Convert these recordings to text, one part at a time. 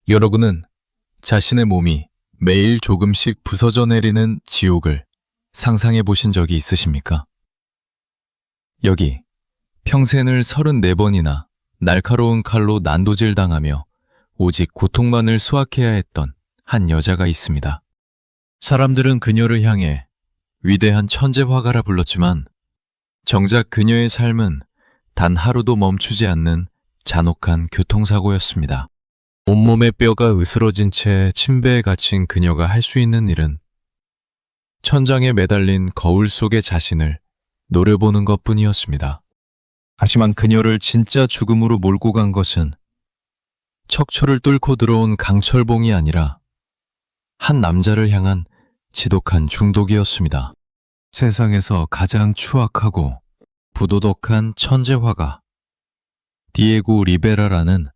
여러분은 자신의 몸이 매일 조금씩 부서져 내리는 지옥을 상상해 보신 적이 있으십니까? 여기 평생을 34번이나 날카로운 칼로 난도질 당하며 오직 고통만을 수확해야 했던 한 여자가 있습니다. 사람들은 그녀를 향해 위대한 천재 화가라 불렀지만 정작 그녀의 삶은 단 하루도 멈추지 않는 잔혹한 교통사고였습니다. 온몸의 뼈가 으스러진 채 침대에 갇힌 그녀가 할 수 있는 일은 천장에 매달린 거울 속의 자신을 노려보는 것뿐이었습니다. 하지만 그녀를 진짜 죽음으로 몰고 간 것은 척추를 뚫고 들어온 강철봉이 아니라 한 남자를 향한 지독한 중독이었습니다. 세상에서 가장 추악하고 부도덕한 천재화가 디에고 리베라라는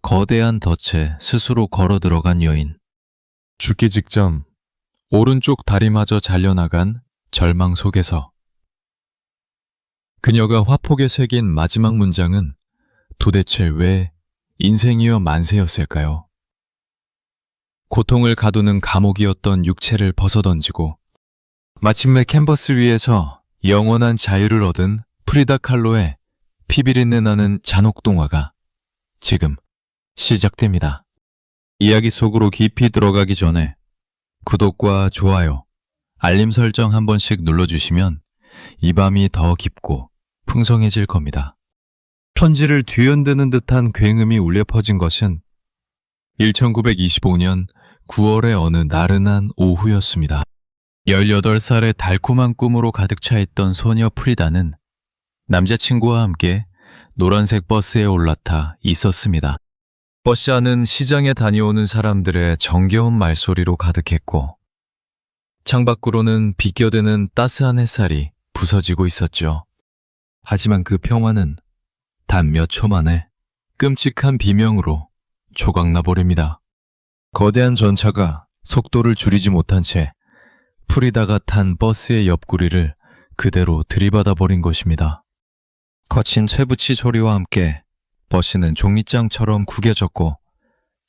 거대한 덫에 스스로 걸어 들어간 여인. 죽기 직전 오른쪽 다리마저 잘려나간 절망 속에서 그녀가 화폭에 새긴 마지막 문장은 도대체 왜 인생이여 만세였을까요? 고통을 가두는 감옥이었던 육체를 벗어던지고 마침내 캔버스 위에서 영원한 자유를 얻은 프리다 칼로의 피비린내 나는 잔혹동화가 지금 시작됩니다. 이야기 속으로 깊이 들어가기 전에 구독과 좋아요, 알림 설정 한 번씩 눌러주시면 이 밤이 더 깊고 풍성해질 겁니다. 천지를 뒤흔드는 듯한 굉음이 울려 퍼진 것은 1925년 9월의 어느 나른한 오후였습니다. 18살의 달콤한 꿈으로 가득 차 있던 소녀 프리다는 남자친구와 함께 노란색 버스에 올라타 있었습니다. 버스 안은 시장에 다녀오는 사람들의 정겨운 말소리로 가득했고 창밖으로는 비껴드는 따스한 햇살이 부서지고 있었죠. 하지만 그 평화는 단 몇 초 만에 끔찍한 비명으로 조각나 버립니다. 거대한 전차가 속도를 줄이지 못한 채 프리다가 탄 버스의 옆구리를 그대로 들이받아 버린 것입니다. 거친 쇠붙이 소리와 함께 버스는 종이장처럼 구겨졌고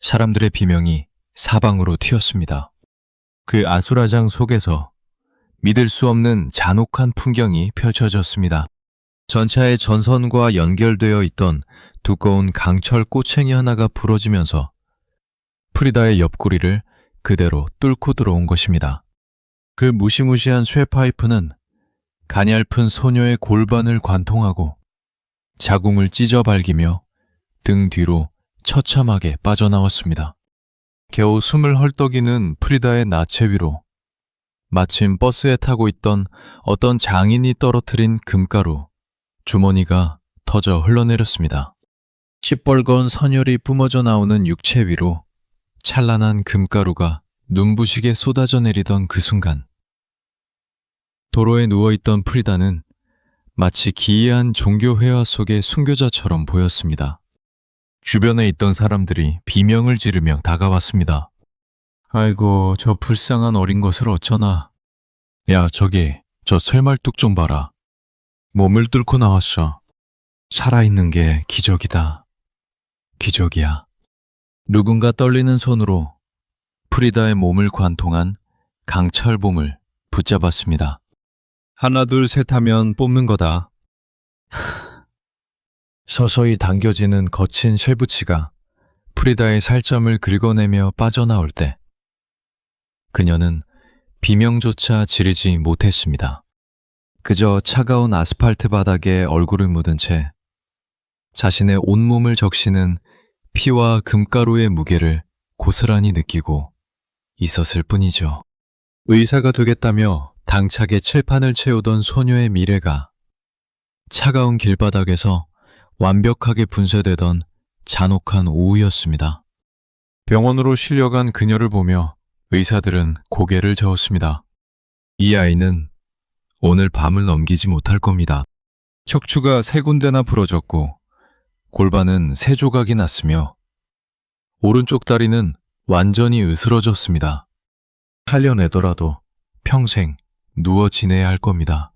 사람들의 비명이 사방으로 튀었습니다. 그 아수라장 속에서 믿을 수 없는 잔혹한 풍경이 펼쳐졌습니다. 전차의 전선과 연결되어 있던 두꺼운 강철 꼬챙이 하나가 부러지면서 프리다의 옆구리를 그대로 뚫고 들어온 것입니다. 그 무시무시한 쇠파이프는 가냘픈 소녀의 골반을 관통하고 자궁을 찢어 발기며 등 뒤로 처참하게 빠져나왔습니다. 겨우 숨을 헐떡이는 프리다의 나체 위로 마침 버스에 타고 있던 어떤 장인이 떨어뜨린 금가루 주머니가 터져 흘러내렸습니다. 시뻘건 선혈이 뿜어져 나오는 육체 위로 찬란한 금가루가 눈부시게 쏟아져 내리던 그 순간 도로에 누워있던 프리다는 마치 기이한 종교 회화 속의 순교자처럼 보였습니다. 주변에 있던 사람들이 비명을 지르며 다가왔습니다. 아이고, 저 불쌍한 어린 것을 어쩌나. 야, 저기, 저 쇠말뚝 좀 봐라. 몸을 뚫고 나왔어. 살아있는 게 기적이다. 기적이야. 누군가 떨리는 손으로 프리다의 몸을 관통한 강철봉을 붙잡았습니다. 하나 둘 셋 하면 뽑는 거다. 서서히 당겨지는 거친 쇠붙이가 프리다의 살점을 긁어내며 빠져나올 때 그녀는 비명조차 지르지 못했습니다. 그저 차가운 아스팔트 바닥에 얼굴을 묻은 채 자신의 온몸을 적시는 피와 금가루의 무게를 고스란히 느끼고 있었을 뿐이죠. 의사가 되겠다며 당차게 칠판을 채우던 소녀의 미래가 차가운 길바닥에서 완벽하게 분쇄되던 잔혹한 오후였습니다. 병원으로 실려간 그녀를 보며 의사들은 고개를 저었습니다. 이 아이는 오늘 밤을 넘기지 못할 겁니다. 척추가 3군데나 부러졌고 골반은 3조각이 났으며 오른쪽 다리는 완전히 으스러졌습니다. 살려내더라도 평생 누워 지내야 할 겁니다.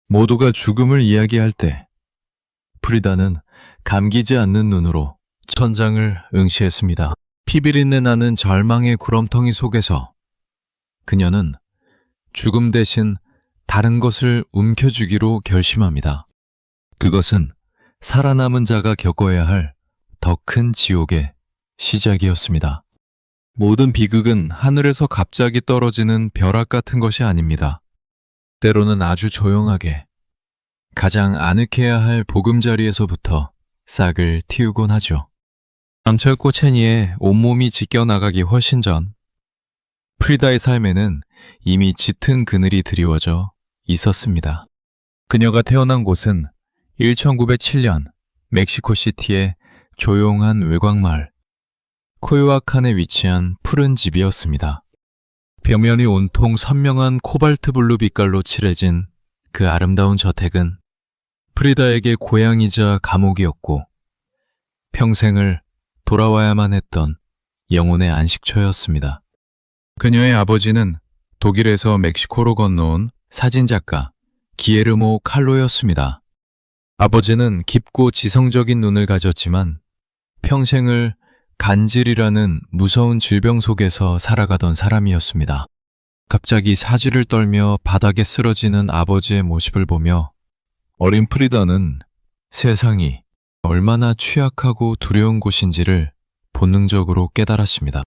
모두가 죽음을 이야기할 때 프리다는 감기지 않는 눈으로 천장을 응시했습니다. 피비린내 나는 절망의 구럼텅이 속에서 그녀는 죽음 대신 다른 것을 움켜쥐기로 결심합니다. 그것은 살아남은 자가 겪어야 할 더 큰 지옥의 시작이었습니다. 모든 비극은 하늘에서 갑자기 떨어지는 벼락 같은 것이 아닙니다. 때로는 아주 조용하게 가장 아늑해야 할 보금자리에서부터 싹을 틔우곤 하죠. 강철코 체니의 온몸이 지겨나가기 훨씬 전 프리다의 삶에는 이미 짙은 그늘이 드리워져 있었습니다. 그녀가 태어난 곳은 1907년 멕시코시티의 조용한 외곽마을 코요아칸에 위치한 푸른 집이었습니다. 벽면이 온통 선명한 코발트 블루 빛깔로 칠해진 그 아름다운 저택은 프리다에게 고향이자 감옥이었고 평생을 돌아와야만 했던 영혼의 안식처였습니다. 그녀의 아버지는 독일에서 멕시코로 건너온 사진작가 기에르모 칼로였습니다. 아버지는 깊고 지성적인 눈을 가졌지만 평생을 간질이라는 무서운 질병 속에서 살아가던 사람이었습니다. 갑자기 사지를 떨며 바닥에 쓰러지는 아버지의 모습을 보며 어린 프리다는 세상이 얼마나 취약하고 두려운 곳인지를 본능적으로 깨달았습니다.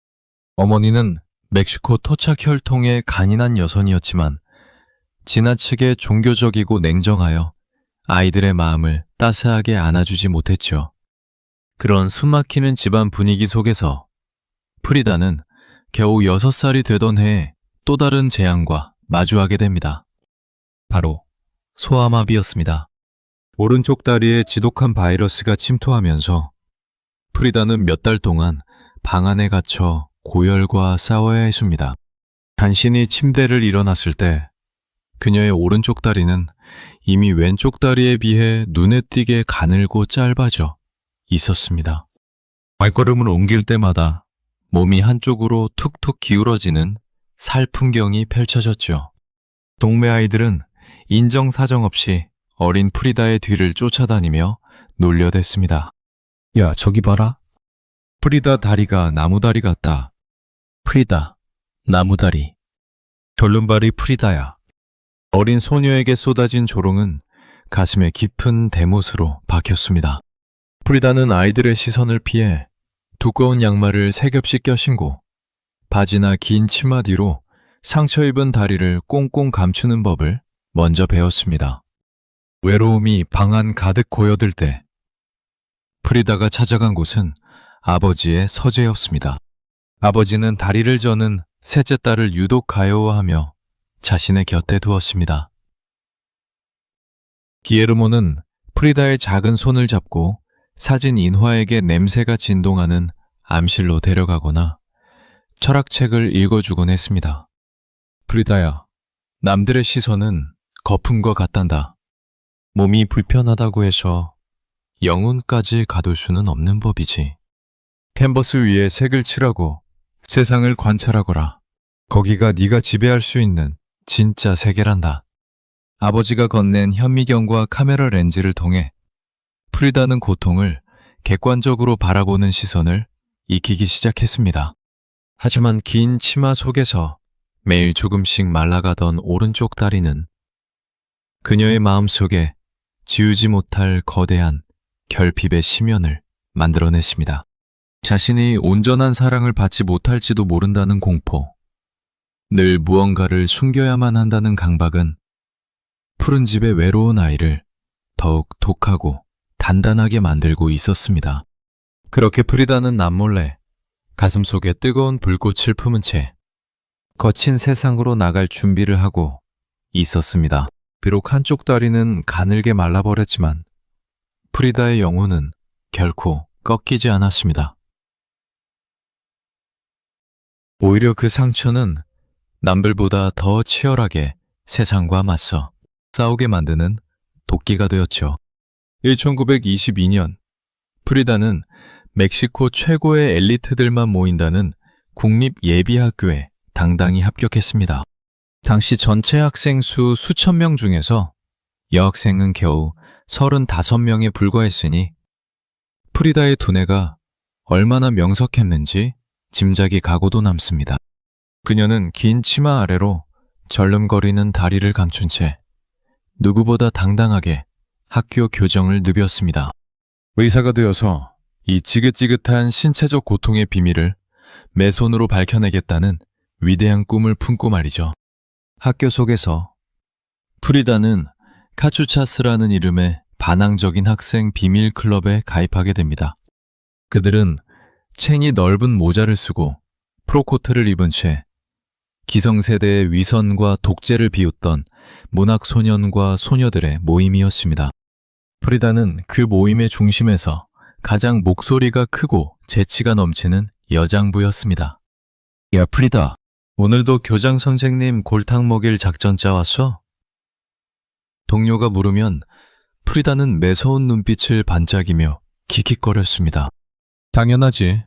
어머니는 멕시코 토착 혈통의 간인한 여성이었지만 지나치게 종교적이고 냉정하여 아이들의 마음을 따스하게 안아주지 못했죠. 그런 숨막히는 집안 분위기 속에서 프리다는 겨우 6살이 되던 해에 또 다른 재앙과 마주하게 됩니다. 바로 소아마비였습니다. 오른쪽 다리에 지독한 바이러스가 침투하면서 프리다는 몇 달 동안 방 안에 갇혀 고열과 싸워야 했습니다. 간신히 침대를 일어났을 때 그녀의 오른쪽 다리는 이미 왼쪽 다리에 비해 눈에 띄게 가늘고 짧아져 있었습니다. 발걸음을 옮길 때마다 몸이 한쪽으로 툭툭 기울어지는 살 풍경이 펼쳐졌죠. 동네 아이들은 인정사정 없이 어린 프리다의 뒤를 쫓아다니며 놀려댔습니다. 야, 저기 봐라. 프리다 다리가 나무다리 같다. 프리다, 나무다리. 절름발이 프리다야. 어린 소녀에게 쏟아진 조롱은 가슴에 깊은 대못으로 박혔습니다. 프리다는 아이들의 시선을 피해 두꺼운 양말을 세 겹씩 껴신고 바지나 긴 치마 뒤로 상처 입은 다리를 꽁꽁 감추는 법을 먼저 배웠습니다. 외로움이 방 안 가득 고여들 때 프리다가 찾아간 곳은 아버지의 서재였습니다. 아버지는 다리를 저는 셋째 딸을 유독 가여워하며 자신의 곁에 두었습니다. 기에르모는 프리다의 작은 손을 잡고 사진 인화에게 냄새가 진동하는 암실로 데려가거나 철학책을 읽어주곤 했습니다. 프리다야, 남들의 시선은 거품과 같단다. 몸이 불편하다고 해서 영혼까지 가둘 수는 없는 법이지. 캔버스 위에 색을 칠하고 세상을 관찰하거라. 거기가 네가 지배할 수 있는 진짜 세계란다. 아버지가 건넨 현미경과 카메라 렌즈를 통해 프리다는 고통을 객관적으로 바라보는 시선을 익히기 시작했습니다. 하지만 긴 치마 속에서 매일 조금씩 말라가던 오른쪽 다리는 그녀의 마음속에 지우지 못할 거대한 결핍의 심연을 만들어냈습니다. 자신이 온전한 사랑을 받지 못할지도 모른다는 공포, 늘 무언가를 숨겨야만 한다는 강박은 푸른 집의 외로운 아이를 더욱 독하고 단단하게 만들고 있었습니다. 그렇게 프리다는 남몰래 가슴속에 뜨거운 불꽃을 품은 채 거친 세상으로 나갈 준비를 하고 있었습니다. 비록 한쪽 다리는 가늘게 말라버렸지만 프리다의 영혼은 결코 꺾이지 않았습니다. 오히려 그 상처는 남들보다 더 치열하게 세상과 맞서 싸우게 만드는 도끼가 되었죠. 1922년 프리다는 멕시코 최고의 엘리트들만 모인다는 국립예비학교에 당당히 합격했습니다. 당시 전체 학생 수 수천 명 중에서 여학생은 겨우 35명에 불과했으니 프리다의 두뇌가 얼마나 명석했는지 짐작이 가고도 남습니다. 그녀는 긴 치마 아래로 절름거리는 다리를 감춘 채 누구보다 당당하게 학교 교정을 누볐습니다. 의사가 되어서 이 지긋지긋한 신체적 고통의 비밀을 맨손으로 밝혀내겠다는 위대한 꿈을 품고 말이죠. 학교 속에서 프리다는 카추차스라는 이름의 반항적인 학생 비밀 클럽에 가입하게 됩니다. 그들은 챙이 넓은 모자를 쓰고 프로코트를 입은 채 기성세대의 위선과 독재를 비웃던 문학소년과 소녀들의 모임이었습니다. 프리다는 그 모임의 중심에서 가장 목소리가 크고 재치가 넘치는 여장부였습니다. 야, 프리다, 오늘도 교장 선생님 골탕 먹일 작전 짜왔어? 동료가 물으면 프리다는 매서운 눈빛을 반짝이며 킥킥거렸습니다. 당연하지.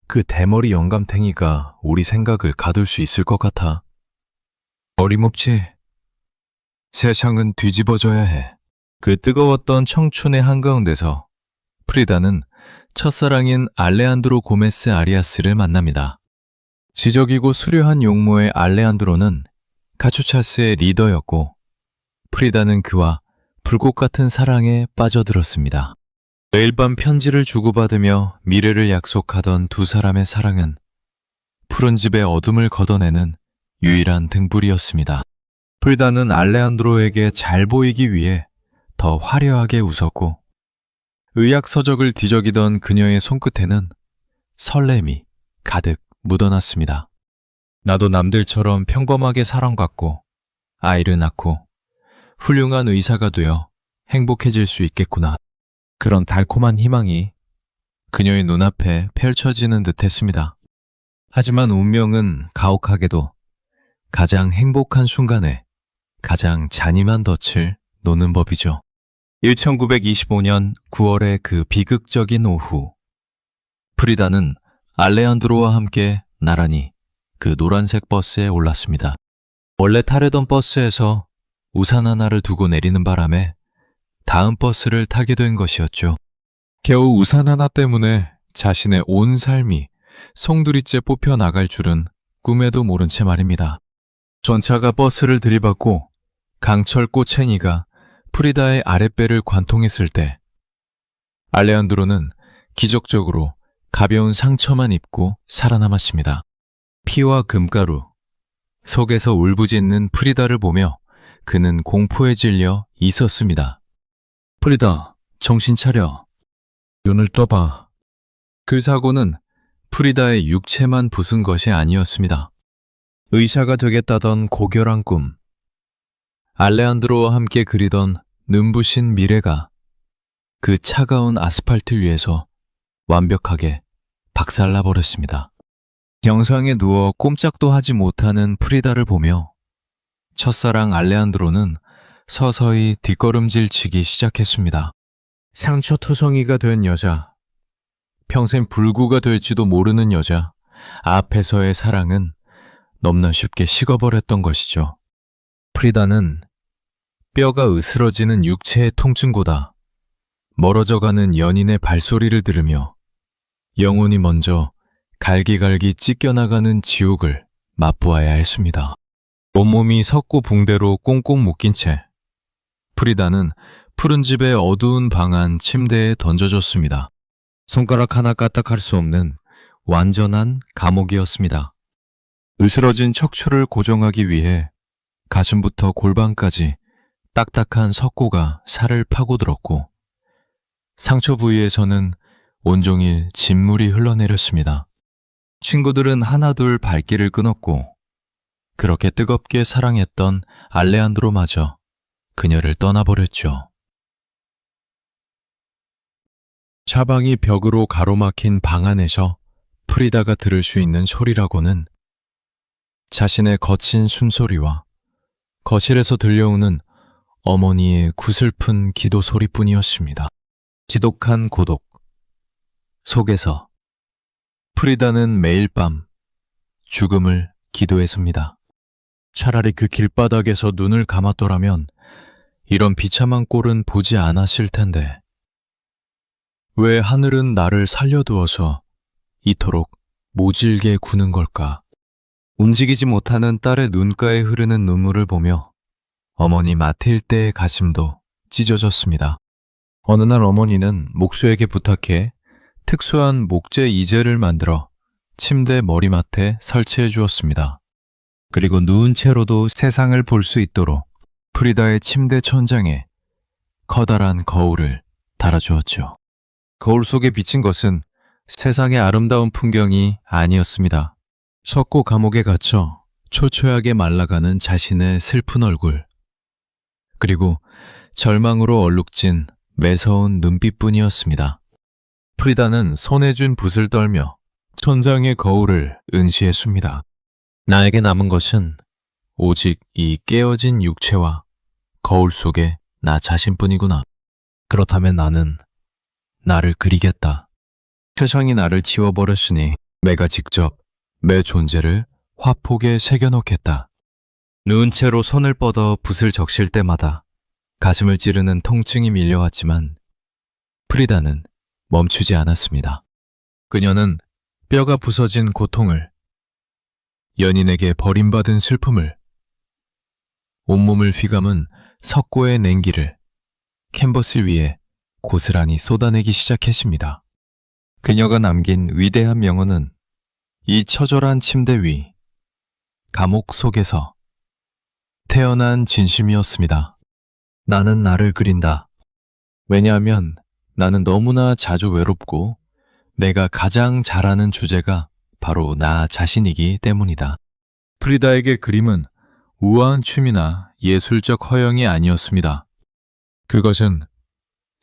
그 대머리 영감탱이가 우리 생각을 가둘 수 있을 것 같아. 어림없지. 세상은 뒤집어져야 해. 그 뜨거웠던 청춘의 한가운데서 프리다는 첫사랑인 알레한드로 고메스 아리아스를 만납니다. 지적이고 수려한 용모의 알레한드로는 카추차스의 리더였고 프리다는 그와 불꽃 같은 사랑에 빠져들었습니다. 매일 밤 편지를 주고받으며 미래를 약속하던 두 사람의 사랑은 푸른 집의 어둠을 걷어내는 유일한 등불이었습니다. 프리다는 알레한드로에게 잘 보이기 위해 더 화려하게 웃었고 의학 서적을 뒤적이던 그녀의 손끝에는 설렘이 가득 묻어났습니다. 나도 남들처럼 평범하게 사랑받고 아이를 낳고 훌륭한 의사가 되어 행복해질 수 있겠구나. 그런 달콤한 희망이 그녀의 눈앞에 펼쳐지는 듯했습니다. 하지만 운명은 가혹하게도 가장 행복한 순간에 가장 잔인한 덫을 놓는 법이죠. 1925년 9월의 그 비극적인 오후, 프리다는 알레한드로와 함께 나란히 그 노란색 버스에 올랐습니다. 원래 타려던 버스에서 우산 하나를 두고 내리는 바람에 다음 버스를 타게 된 것이었죠. 겨우 우산 하나 때문에 자신의 온 삶이 송두리째 뽑혀 나갈 줄은 꿈에도 모른 채 말입니다. 전차가 버스를 들이받고 강철 꼬챙이가 프리다의 아랫배를 관통했을 때 알레한드로는 기적적으로 가벼운 상처만 입고 살아남았습니다. 피와 금가루, 속에서 울부짖는 프리다를 보며 그는 공포에 질려 있었습니다. 프리다, 정신 차려. 눈을 떠봐. 그 사고는 프리다의 육체만 부순 것이 아니었습니다. 의사가 되겠다던 고결한 꿈, 알레한드로와 함께 그리던 눈부신 미래가 그 차가운 아스팔트 위에서 완벽하게 박살나 버렸습니다. 영상에 누워 꼼짝도 하지 못하는 프리다를 보며 첫사랑 알레한드로는 서서히 뒷걸음질치기 시작했습니다. 상처투성이가 된 여자, 평생 불구가 될지도 모르는 여자 앞에서의 사랑은 너무나 쉽게 식어버렸던 것이죠. 프리다는 뼈가 으스러지는 육체의 통증보다 멀어져가는 연인의 발소리를 들으며 영혼이 먼저 갈기갈기 찢겨나가는 지옥을 맛보아야 했습니다. 온몸이 석고 붕대로 꽁꽁 묶인 채 프리다는 푸른 집의 어두운 방 안 침대에 던져졌습니다. 손가락 하나 까딱할 수 없는 완전한 감옥이었습니다. 으스러진 척추를 고정하기 위해 가슴부터 골반까지 딱딱한 석고가 살을 파고들었고 상처 부위에서는 온종일 진물이 흘러내렸습니다. 친구들은 하나둘 발길을 끊었고 그렇게 뜨겁게 사랑했던 알레한드로마저 그녀를 떠나버렸죠. 차방이 벽으로 가로막힌 방 안에서 프리다가 들을 수 있는 소리라고는 자신의 거친 숨소리와 거실에서 들려오는 어머니의 구슬픈 기도 소리뿐이었습니다. 지독한 고독 속에서 프리다는 매일 밤 죽음을 기도했습니다. 차라리 그 길바닥에서 눈을 감았더라면 이런 비참한 꼴은 보지 않았을 텐데 왜 하늘은 나를 살려두어서 이토록 모질게 구는 걸까? 움직이지 못하는 딸의 눈가에 흐르는 눈물을 보며 어머니 마틸대의 가슴도 찢어졌습니다. 어느 날 어머니는 목수에게 부탁해 특수한 목재 이젤을 만들어 침대 머리맡에 설치해 주었습니다. 그리고 누운 채로도 세상을 볼 수 있도록 프리다의 침대 천장에 커다란 거울을 달아주었죠. 거울 속에 비친 것은 세상의 아름다운 풍경이 아니었습니다. 석고 감옥에 갇혀 초췌하게 말라가는 자신의 슬픈 얼굴, 그리고 절망으로 얼룩진 매서운 눈빛뿐이었습니다. 프리다는 손에 쥔 붓을 떨며 천장의 거울을 응시했습니다. 나에게 남은 것은 오직 이 깨어진 육체와 거울 속의 나 자신뿐이구나. 그렇다면 나는 나를 그리겠다. 세상이 나를 지워버렸으니 내가 직접 내 존재를 화폭에 새겨넣겠다. 누운 채로 손을 뻗어 붓을 적실 때마다 가슴을 찌르는 통증이 밀려왔지만 프리다는 멈추지 않았습니다. 그녀는 뼈가 부서진 고통을, 연인에게 버림받은 슬픔을, 온몸을 휘감은 석고의 냉기를 캔버스 위에 고스란히 쏟아내기 시작했습니다. 그녀가 남긴 위대한 명언은 이 처절한 침대 위, 감옥 속에서 태어난 진심이었습니다. 나는 나를 그린다. 왜냐하면 나는 너무나 자주 외롭고 내가 가장 잘하는 주제가 바로 나 자신이기 때문이다. 프리다에게 그림은 우아한 춤이나 예술적 허영이 아니었습니다. 그것은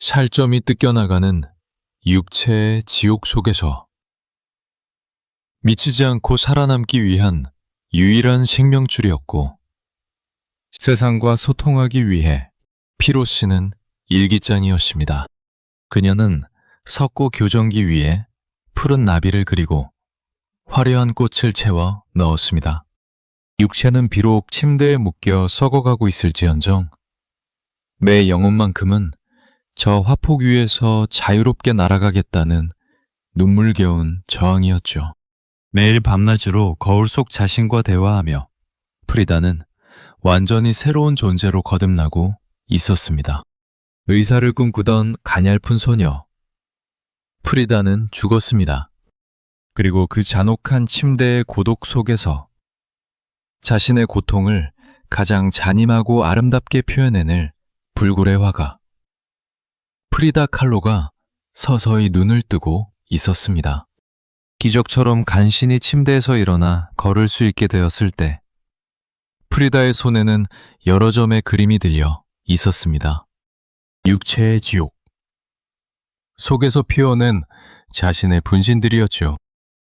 살점이 뜯겨나가는 육체의 지옥 속에서 미치지 않고 살아남기 위한 유일한 생명줄이었고, 세상과 소통하기 위해 피로 쓰는 일기장이었습니다. 그녀는 석고 교정기 위에 푸른 나비를 그리고 화려한 꽃을 채워 넣었습니다. 육체는 비록 침대에 묶여 썩어가고 있을지언정 내 영혼만큼은 저 화폭 위에서 자유롭게 날아가겠다는 눈물겨운 저항이었죠. 매일 밤낮으로 거울 속 자신과 대화하며 프리다는 완전히 새로운 존재로 거듭나고 있었습니다. 의사를 꿈꾸던 가냘픈 소녀 프리다는 죽었습니다. 그리고 그 잔혹한 침대의 고독 속에서 자신의 고통을 가장 잔인하고 아름답게 표현해낼 불굴의 화가 프리다 칼로가 서서히 눈을 뜨고 있었습니다. 기적처럼 간신히 침대에서 일어나 걸을 수 있게 되었을 때 프리다의 손에는 여러 점의 그림이 들려 있었습니다. 육체의 지옥, 속에서 피어낸 자신의 분신들이었죠.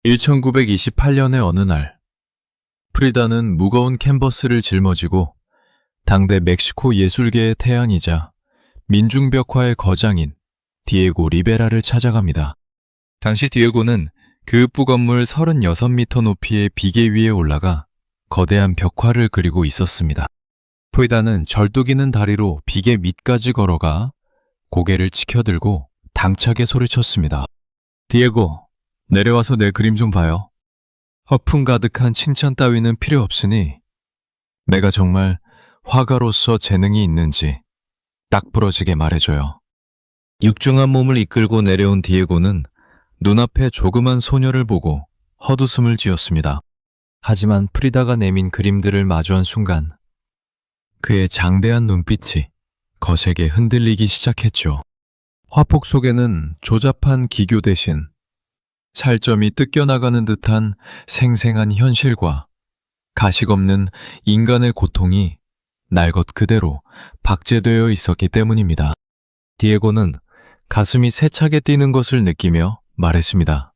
1928년의 어느 날 프리다는 무거운 캔버스를 짊어지고 당대 멕시코 예술계의 태양이자 민중벽화의 거장인 디에고 리베라를 찾아갑니다. 당시 디에고는 그 뿌건물 36m 높이의 비계 위에 올라가 거대한 벽화를 그리고 있었습니다. 프리다는 절뚝이는 다리로 비계 밑까지 걸어가 고개를 치켜들고 당차게 소리쳤습니다. 디에고, 내려와서 내 그림 좀 봐요. 허풍 가득한 칭찬 따위는 필요 없으니 내가 정말 화가로서 재능이 있는지 딱 부러지게 말해줘요. 육중한 몸을 이끌고 내려온 디에고는 눈앞에 조그만 소녀를 보고 헛웃음을 지었습니다. 하지만 프리다가 내민 그림들을 마주한 순간 그의 장대한 눈빛이 거세게 흔들리기 시작했죠. 화폭 속에는 조잡한 기교 대신 살점이 뜯겨나가는 듯한 생생한 현실과 가식 없는 인간의 고통이 날 것 그대로 박제되어 있었기 때문입니다. 디에고는 가슴이 세차게 뛰는 것을 느끼며 말했습니다.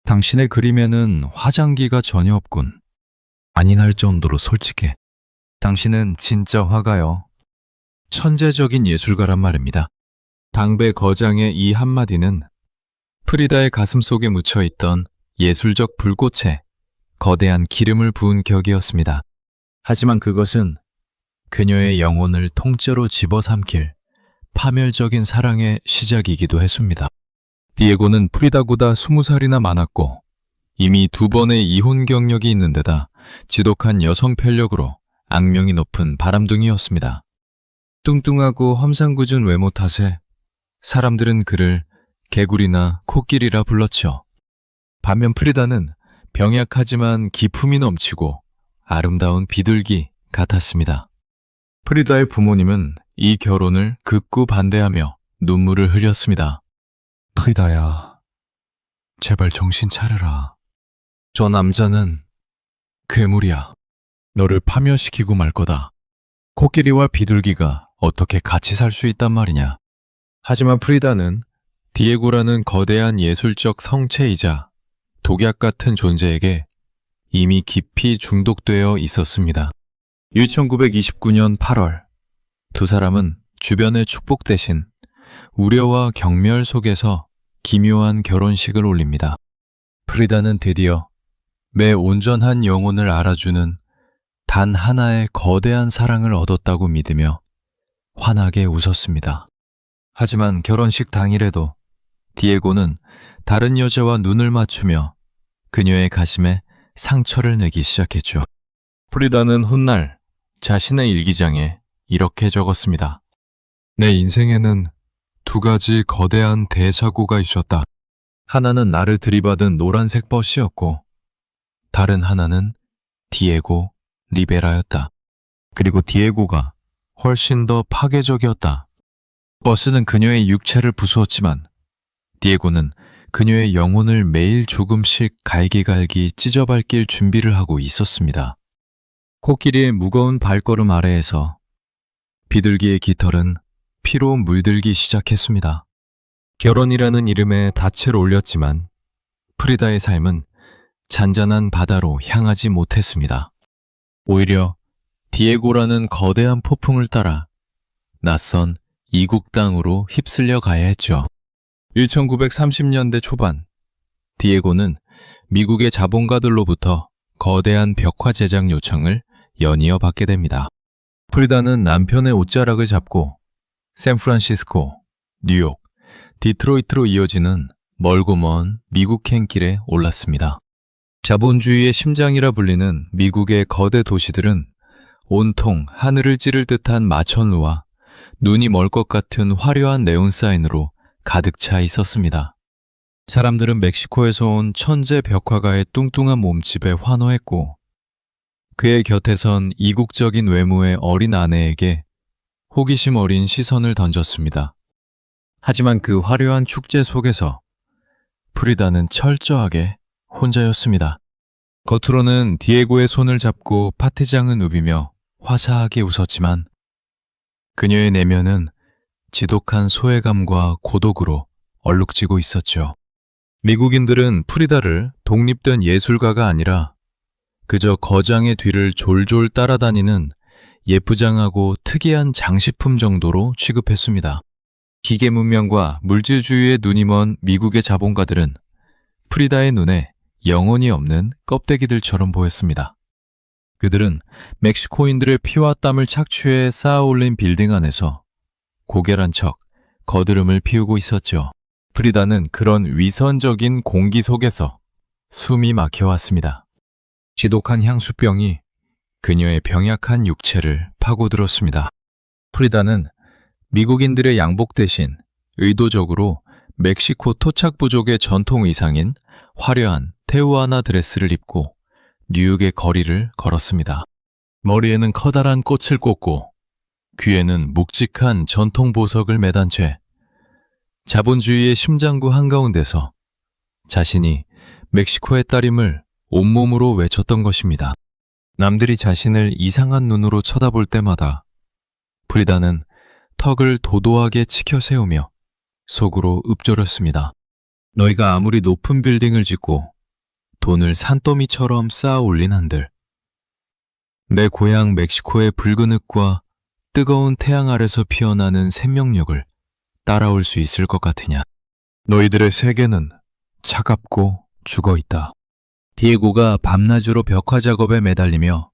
당신의 그림에는 화장기가 전혀 없군. 안인할 정도로 솔직해. 당신은 진짜 화가요. 천재적인 예술가란 말입니다. 당배 거장의 이 한마디는 프리다의 가슴 속에 묻혀있던 예술적 불꽃에 거대한 기름을 부은 격이었습니다. 하지만 그것은 그녀의 영혼을 통째로 집어삼킬 파멸적인 사랑의 시작이기도 했습니다. 디에고는 프리다보다 20살이나 많았고 이미 2번의 이혼 경력이 있는 데다 지독한 여성 편력으로 악명이 높은 바람둥이였습니다. 뚱뚱하고 험상궂은 외모 탓에 사람들은 그를 개구리나 코끼리라 불렀죠. 반면 프리다는 병약하지만 기품이 넘치고 아름다운 비둘기 같았습니다. 프리다의 부모님은 이 결혼을 극구 반대하며 눈물을 흘렸습니다. 프리다야, 제발 정신 차려라. 저 남자는 괴물이야. 너를 파멸시키고 말 거다. 코끼리와 비둘기가 어떻게 같이 살 수 있단 말이냐. 하지만 프리다는 디에고라는 거대한 예술적 성체이자 독약 같은 존재에게 이미 깊이 중독되어 있었습니다. 1929년 8월, 두 사람은 주변의 축복 대신 우려와 경멸 속에서 기묘한 결혼식을 올립니다. 프리다는 드디어 매 온전한 영혼을 알아주는 단 하나의 거대한 사랑을 얻었다고 믿으며 환하게 웃었습니다. 하지만 결혼식 당일에도 디에고는 다른 여자와 눈을 맞추며 그녀의 가슴에 상처를 내기 시작했죠. 프리다는 훗날 자신의 일기장에 이렇게 적었습니다. 내 인생에는 2가지 거대한 대사고가 있었다. 하나는 나를 들이받은 노란색 버스였고 다른 하나는 디에고 리베라였다. 그리고 디에고가 훨씬 더 파괴적이었다. 버스는 그녀의 육체를 부수었지만 디에고는 그녀의 영혼을 매일 조금씩 갈기갈기 찢어밟길 준비를 하고 있었습니다. 코끼리의 무거운 발걸음 아래에서 비둘기의 깃털은 피로 물들기 시작했습니다. 결혼이라는 이름에 닻을 올렸지만 프리다의 삶은 잔잔한 바다로 향하지 못했습니다. 오히려 디에고라는 거대한 폭풍을 따라 낯선 이국 땅으로 휩쓸려 가야 했죠. 1930년대 초반, 디에고는 미국의 자본가들로부터 거대한 벽화 제작 요청을 연이어 받게 됩니다. 프리다는 남편의 옷자락을 잡고 샌프란시스코, 뉴욕, 디트로이트로 이어지는 멀고 먼 미국 행길에 올랐습니다. 자본주의의 심장이라 불리는 미국의 거대 도시들은 온통 하늘을 찌를 듯한 마천루와 눈이 멀 것 같은 화려한 네온사인으로 가득 차 있었습니다. 사람들은 멕시코에서 온 천재 벽화가의 뚱뚱한 몸집에 환호했고 그의 곁에선 이국적인 외모의 어린 아내에게 호기심 어린 시선을 던졌습니다. 하지만 그 화려한 축제 속에서 프리다는 철저하게 혼자였습니다. 겉으로는 디에고의 손을 잡고 파티장을 누비며 화사하게 웃었지만 그녀의 내면은 지독한 소외감과 고독으로 얼룩지고 있었죠. 미국인들은 프리다를 독립된 예술가가 아니라 그저 거장의 뒤를 졸졸 따라다니는 예쁘장하고 특이한 장식품 정도로 취급했습니다. 기계 문명과 물질주의에 눈이 먼 미국의 자본가들은 프리다의 눈에 영혼이 없는 껍데기들처럼 보였습니다. 그들은 멕시코인들의 피와 땀을 착취해 쌓아올린 빌딩 안에서 고결한 척 거드름을 피우고 있었죠. 프리다는 그런 위선적인 공기 속에서 숨이 막혀왔습니다. 지독한 향수병이 그녀의 병약한 육체를 파고들었습니다. 프리다는 미국인들의 양복 대신 의도적으로 멕시코 토착 부족의 전통 의상인 화려한 테우아나 드레스를 입고 뉴욕의 거리를 걸었습니다. 머리에는 커다란 꽃을 꽂고 귀에는 묵직한 전통 보석을 매단 채 자본주의의 심장구 한가운데서 자신이 멕시코의 딸임을 온몸으로 외쳤던 것입니다. 남들이 자신을 이상한 눈으로 쳐다볼 때마다 프리다는 턱을 도도하게 치켜 세우며 속으로 읊조렸습니다. 너희가 아무리 높은 빌딩을 짓고 돈을 산더미처럼 쌓아 올린 한들 내 고향 멕시코의 붉은 흙과 뜨거운 태양 아래서 피어나는 생명력을 따라올 수 있을 것 같으냐. 너희들의 세계는 차갑고 죽어있다. 디에고가 밤낮으로 벽화 작업에 매달리며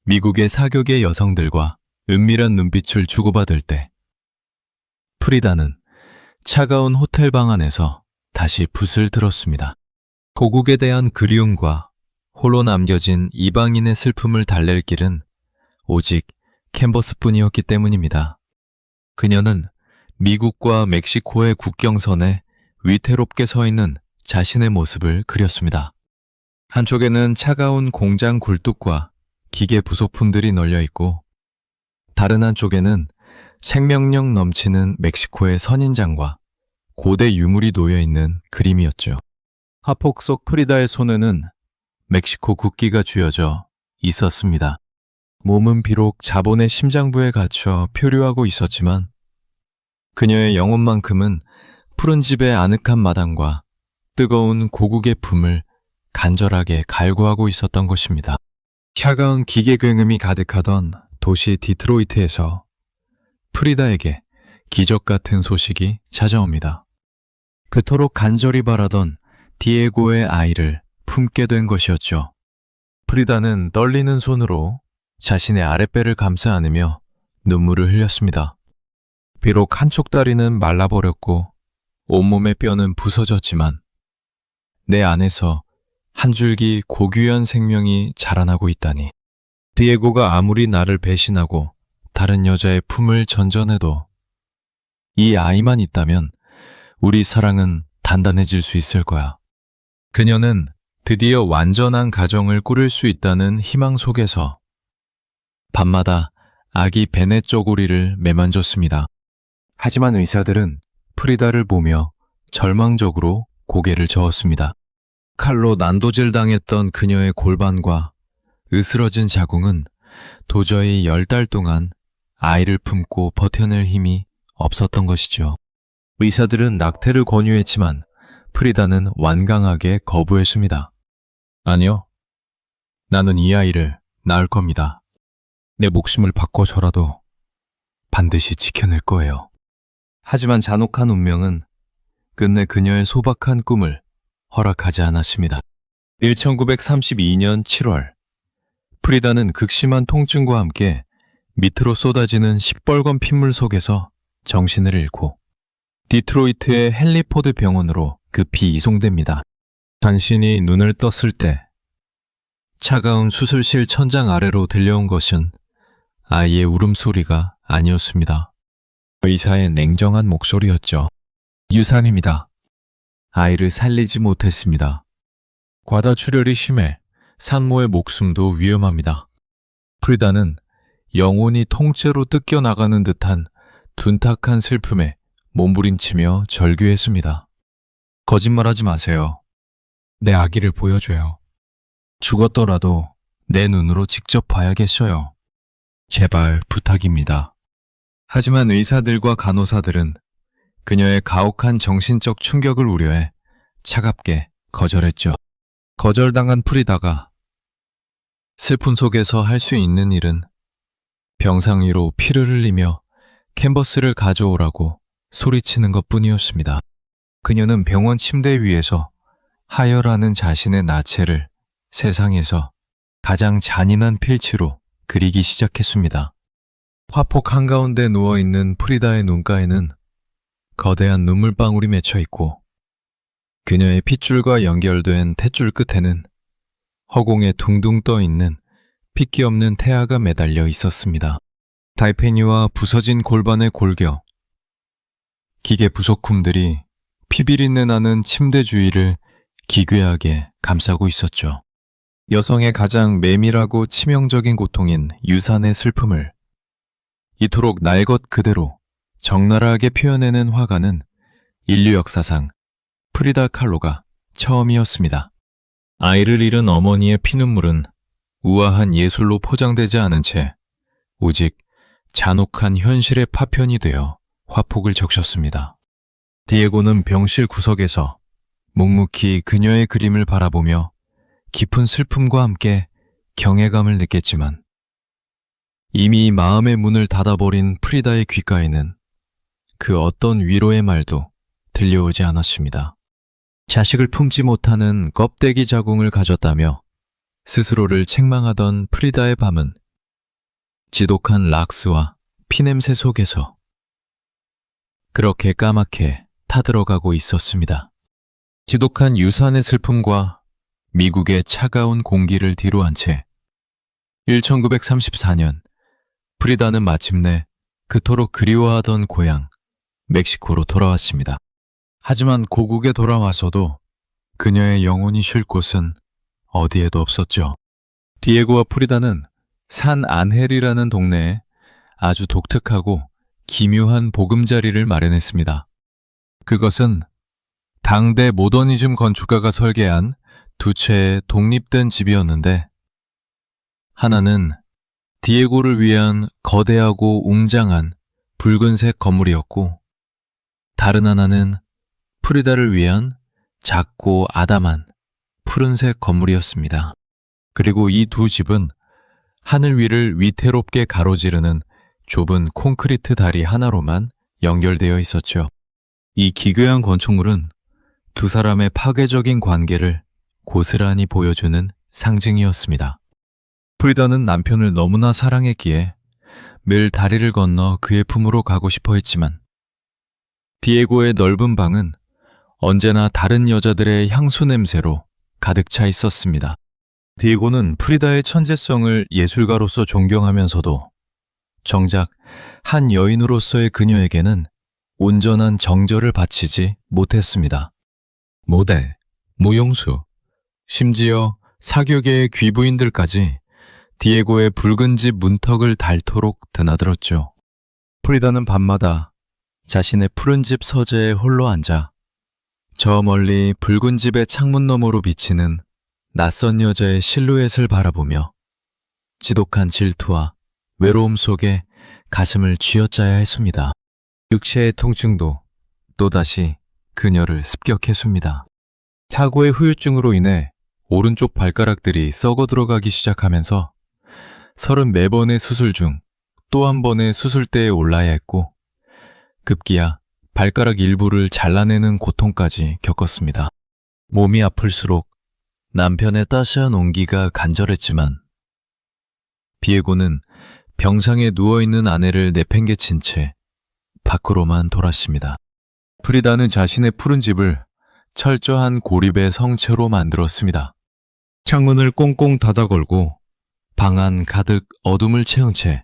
미국의 사격의 여성들과 은밀한 눈빛을 주고받을 때 프리다는 차가운 호텔 방 안에서 다시 붓을 들었습니다. 고국에 대한 그리움과 홀로 남겨진 이방인의 슬픔을 달랠 길은 오직 캔버스뿐이었기 때문입니다. 그녀는 미국과 멕시코의 국경선에 위태롭게 서 있는 자신의 모습을 그렸습니다. 한쪽에는 차가운 공장 굴뚝과 기계 부속품들이 널려 있고, 다른 한쪽에는 생명력 넘치는 멕시코의 선인장과 고대 유물이 놓여 있는 그림이었죠. 화폭 속 프리다의 손에는 멕시코 국기가 쥐어져 있었습니다. 몸은 비록 자본의 심장부에 갇혀 표류하고 있었지만 그녀의 영혼만큼은 푸른 집의 아늑한 마당과 뜨거운 고국의 품을 간절하게 갈구하고 있었던 것입니다. 차가운 기계 굉음이 가득하던 도시 디트로이트에서 프리다에게 기적 같은 소식이 찾아옵니다. 그토록 간절히 바라던 디에고의 아이를 품게 된 것이었죠. 프리다는 떨리는 손으로 자신의 아랫배를 감싸 안으며 눈물을 흘렸습니다. 비록 한쪽 다리는 말라버렸고 온몸의 뼈는 부서졌지만 내 안에서 한 줄기 고귀한 생명이 자라나고 있다니. 디에고가 아무리 나를 배신하고 다른 여자의 품을 전전해도 이 아이만 있다면 우리 사랑은 단단해질 수 있을 거야. 그녀는 드디어 완전한 가정을 꾸릴 수 있다는 희망 속에서 밤마다 아기 베넷 쪼고리를 매만졌습니다. 하지만 의사들은 프리다를 보며 절망적으로 고개를 저었습니다. 칼로 난도질 당했던 그녀의 골반과 으스러진 자궁은 도저히 10달 동안 아이를 품고 버텨낼 힘이 없었던 것이죠. 의사들은 낙태를 권유했지만 프리다는 완강하게 거부했습니다. 아니요. 나는 이 아이를 낳을 겁니다. 내 목숨을 바꿔서라도 반드시 지켜낼 거예요. 하지만 잔혹한 운명은 끝내 그녀의 소박한 꿈을 허락하지 않았습니다. 1932년 7월, 프리다는 극심한 통증과 함께 밑으로 쏟아지는 시뻘건 핏물 속에서 정신을 잃고 디트로이트의 헨리포드 병원으로 급히 이송됩니다. 간신히 눈을 떴을 때 차가운 수술실 천장 아래로 들려온 것은 아이의 울음소리가 아니었습니다. 의사의 냉정한 목소리였죠. 유산입니다. 아이를 살리지 못했습니다. 과다출혈이 심해 산모의 목숨도 위험합니다. 프리다는 영혼이 통째로 뜯겨나가는 듯한 둔탁한 슬픔에 몸부림치며 절규했습니다. 거짓말하지 마세요. 내 아기를 보여줘요. 죽었더라도 내 눈으로 직접 봐야겠어요. 제발 부탁입니다. 하지만 의사들과 간호사들은 그녀의 가혹한 정신적 충격을 우려해 차갑게 거절했죠. 거절당한 프리다가 슬픔 속에서 할 수 있는 일은 병상 위로 피를 흘리며 캔버스를 가져오라고 소리치는 것뿐이었습니다. 그녀는 병원 침대 위에서 하혈하는 자신의 나체를 세상에서 가장 잔인한 필치로 그리기 시작했습니다. 화폭 한가운데 누워있는 프리다의 눈가에는 거대한 눈물방울이 맺혀 있고 그녀의 핏줄과 연결된 탯줄 끝에는 허공에 둥둥 떠 있는 핏기 없는 태아가 매달려 있었습니다. 달팽이와 부서진 골반의 골격, 기계 부속품들이 피비린내 나는 침대 주위를 기괴하게 감싸고 있었죠. 여성의 가장 매밀하고 치명적인 고통인 유산의 슬픔을 이토록 날 것 그대로 적나라하게 표현해낸 화가는 인류 역사상 프리다 칼로가 처음이었습니다. 아이를 잃은 어머니의 피눈물은 우아한 예술로 포장되지 않은 채 오직 잔혹한 현실의 파편이 되어 화폭을 적셨습니다. 디에고는 병실 구석에서 묵묵히 그녀의 그림을 바라보며 깊은 슬픔과 함께 경외감을 느꼈지만 이미 마음의 문을 닫아버린 프리다의 귓가에는 그 어떤 위로의 말도 들려오지 않았습니다. 자식을 품지 못하는 껍데기 자궁을 가졌다며 스스로를 책망하던 프리다의 밤은 지독한 락스와 피냄새 속에서 그렇게 까맣게 타들어가고 있었습니다. 지독한 유산의 슬픔과 미국의 차가운 공기를 뒤로한 채 1934년 프리다는 마침내 그토록 그리워하던 고향 멕시코로 돌아왔습니다. 하지만 고국에 돌아와서도 그녀의 영혼이 쉴 곳은 어디에도 없었죠. 디에고와 프리다는 산 안헬이라는 동네에 아주 독특하고 기묘한 보금자리를 마련했습니다. 그것은 당대 모더니즘 건축가가 설계한 두 채의 독립된 집이었는데, 하나는 디에고를 위한 거대하고 웅장한 붉은색 건물이었고, 다른 하나는 프리다를 위한 작고 아담한 푸른색 건물이었습니다. 그리고 이 두 집은 하늘 위를 위태롭게 가로지르는 좁은 콘크리트 다리 하나로만 연결되어 있었죠. 이 기괴한 건축물은 두 사람의 파괴적인 관계를 고스란히 보여주는 상징이었습니다. 프리다는 남편을 너무나 사랑했기에 매일 다리를 건너 그의 품으로 가고 싶어 했지만, 디에고의 넓은 방은 언제나 다른 여자들의 향수 냄새로 가득 차 있었습니다. 디에고는 프리다의 천재성을 예술가로서 존경하면서도 정작 한 여인으로서의 그녀에게는 온전한 정절을 바치지 못했습니다. 모델, 무용수, 심지어 사교계의 귀부인들까지 디에고의 붉은 집 문턱을 닳도록 드나들었죠. 프리다는 밤마다 자신의 푸른 집 서재에 홀로 앉아 저 멀리 붉은 집의 창문 너머로 비치는 낯선 여자의 실루엣을 바라보며 지독한 질투와 외로움 속에 가슴을 쥐어짜야 했습니다. 육체의 통증도 또다시 그녀를 습격했습니다. 사고의 후유증으로 인해 오른쪽 발가락들이 썩어 들어가기 시작하면서 34번의 수술 중 또 한 번의 수술대에 올라야 했고, 급기야 발가락 일부를 잘라내는 고통까지 겪었습니다. 몸이 아플수록 남편의 따스한 온기가 간절했지만, 비에고는 병상에 누워있는 아내를 내팽개친 채 밖으로만 돌았습니다. 프리다는 자신의 푸른 집을 철저한 고립의 성체로 만들었습니다. 창문을 꽁꽁 닫아 걸고 방 안 가득 어둠을 채운 채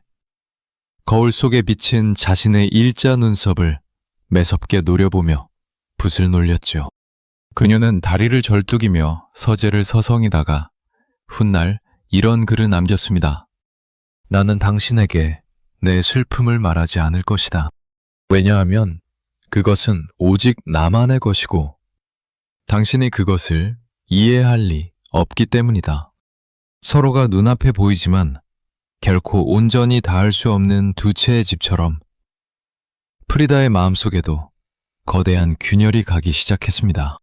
거울 속에 비친 자신의 일자 눈썹을 매섭게 노려보며 붓을 놀렸죠. 그녀는 다리를 절뚝이며 서재를 서성이다가 훗날 이런 글을 남겼습니다. 나는 당신에게 내 슬픔을 말하지 않을 것이다. 왜냐하면 그것은 오직 나만의 것이고 당신이 그것을 이해할 리 없기 때문이다. 서로가 눈앞에 보이지만 결코 온전히 닿을 수 없는 두 채의 집처럼 프리다의 마음속에도 거대한 균열이 가기 시작했습니다.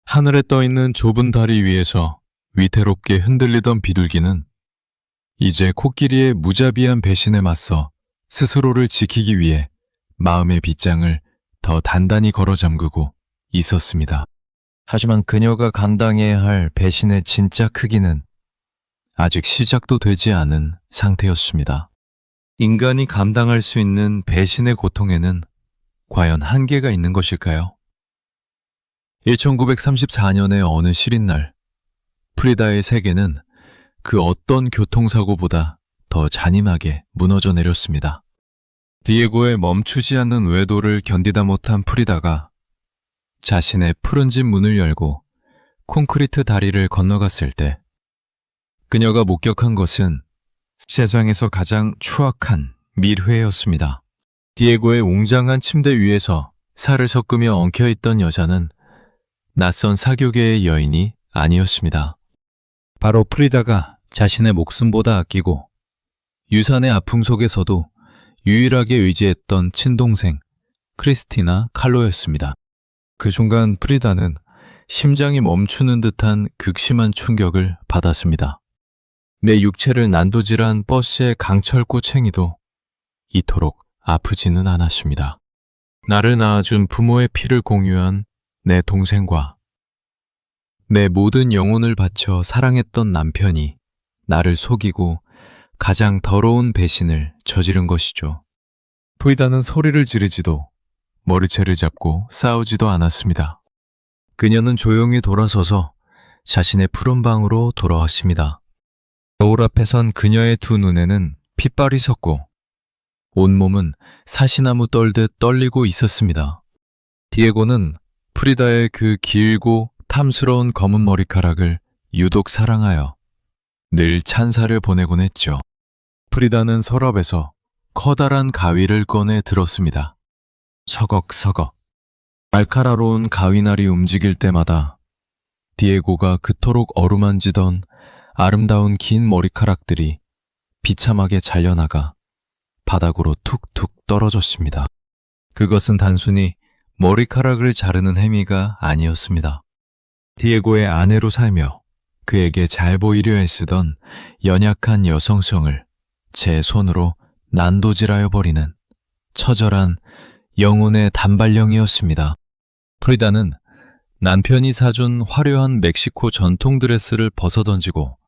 하늘에 떠있는 좁은 다리 위에서 위태롭게 흔들리던 비둘기는 이제 코끼리의 무자비한 배신에 맞서 스스로를 지키기 위해 마음의 빗장을 더 단단히 걸어 잠그고 있었습니다. 하지만 그녀가 감당해야 할 배신의 진짜 크기는 아직 시작도 되지 않은 상태였습니다. 인간이 감당할 수 있는 배신의 고통에는 과연 한계가 있는 것일까요? 1934년의 어느 시린 날, 프리다의 세계는 그 어떤 교통사고보다 더 잔인하게 무너져 내렸습니다. 디에고의 멈추지 않는 외도를 견디다 못한 프리다가 자신의 푸른 집 문을 열고 콘크리트 다리를 건너갔을 때 그녀가 목격한 것은 세상에서 가장 추악한 밀회였습니다. 디에고의 웅장한 침대 위에서 살을 섞으며 엉켜있던 여자는 낯선 사교계의 여인이 아니었습니다. 바로 프리다가 자신의 목숨보다 아끼고 유산의 아픔 속에서도 유일하게 의지했던 친동생 크리스티나 칼로였습니다. 그 순간 프리다는 심장이 멈추는 듯한 극심한 충격을 받았습니다. 내 육체를 난도질한 버스의 강철 꼬챙이도 이토록 아프지는 않았습니다. 나를 낳아준 부모의 피를 공유한 내 동생과 내 모든 영혼을 바쳐 사랑했던 남편이 나를 속이고 가장 더러운 배신을 저지른 것이죠. 프리다는 소리를 지르지도 머리채를 잡고 싸우지도 않았습니다. 그녀는 조용히 돌아서서 자신의 푸른 방으로 돌아왔습니다. 거울 앞에 선 그녀의 두 눈에는 핏발이 섰고 온몸은 사시나무 떨듯 떨리고 있었습니다. 디에고는 프리다의 그 길고 탐스러운 검은 머리카락을 유독 사랑하여 늘 찬사를 보내곤 했죠. 프리다는 서랍에서 커다란 가위를 꺼내 들었습니다. 서걱서걱. 날카로운 가위날이 움직일 때마다 디에고가 그토록 어루만지던 아름다운 긴 머리카락들이 비참하게 잘려나가 바닥으로 툭툭 떨어졌습니다. 그것은 단순히 머리카락을 자르는 행위가 아니었습니다. 디에고의 아내로 살며 그에게 잘 보이려 애쓰던 연약한 여성성을 제 손으로 난도질하여 버리는 처절한 영혼의 단발령이었습니다. 프리다는 남편이 사준 화려한 멕시코 전통 드레스를 벗어던지고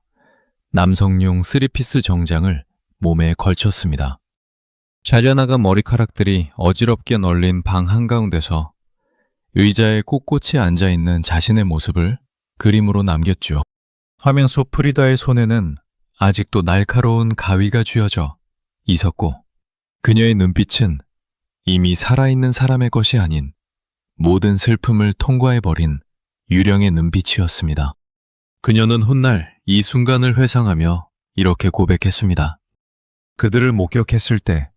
남성용 3피스 정장을 몸에 걸쳤습니다. 잘려나간 머리카락들이 어지럽게 널린 방 한가운데서 의자에 꼿꼿이 앉아있는 자신의 모습을 그림으로 남겼죠. 화면 속 프리다의 손에는 아직도 날카로운 가위가 쥐어져 있었고 그녀의 눈빛은 이미 살아있는 사람의 것이 아닌 모든 슬픔을 통과해버린 유령의 눈빛이었습니다. 그녀는 훗날 이 순간을 회상하며 이렇게 고백했습니다. 그들을 목격했을 때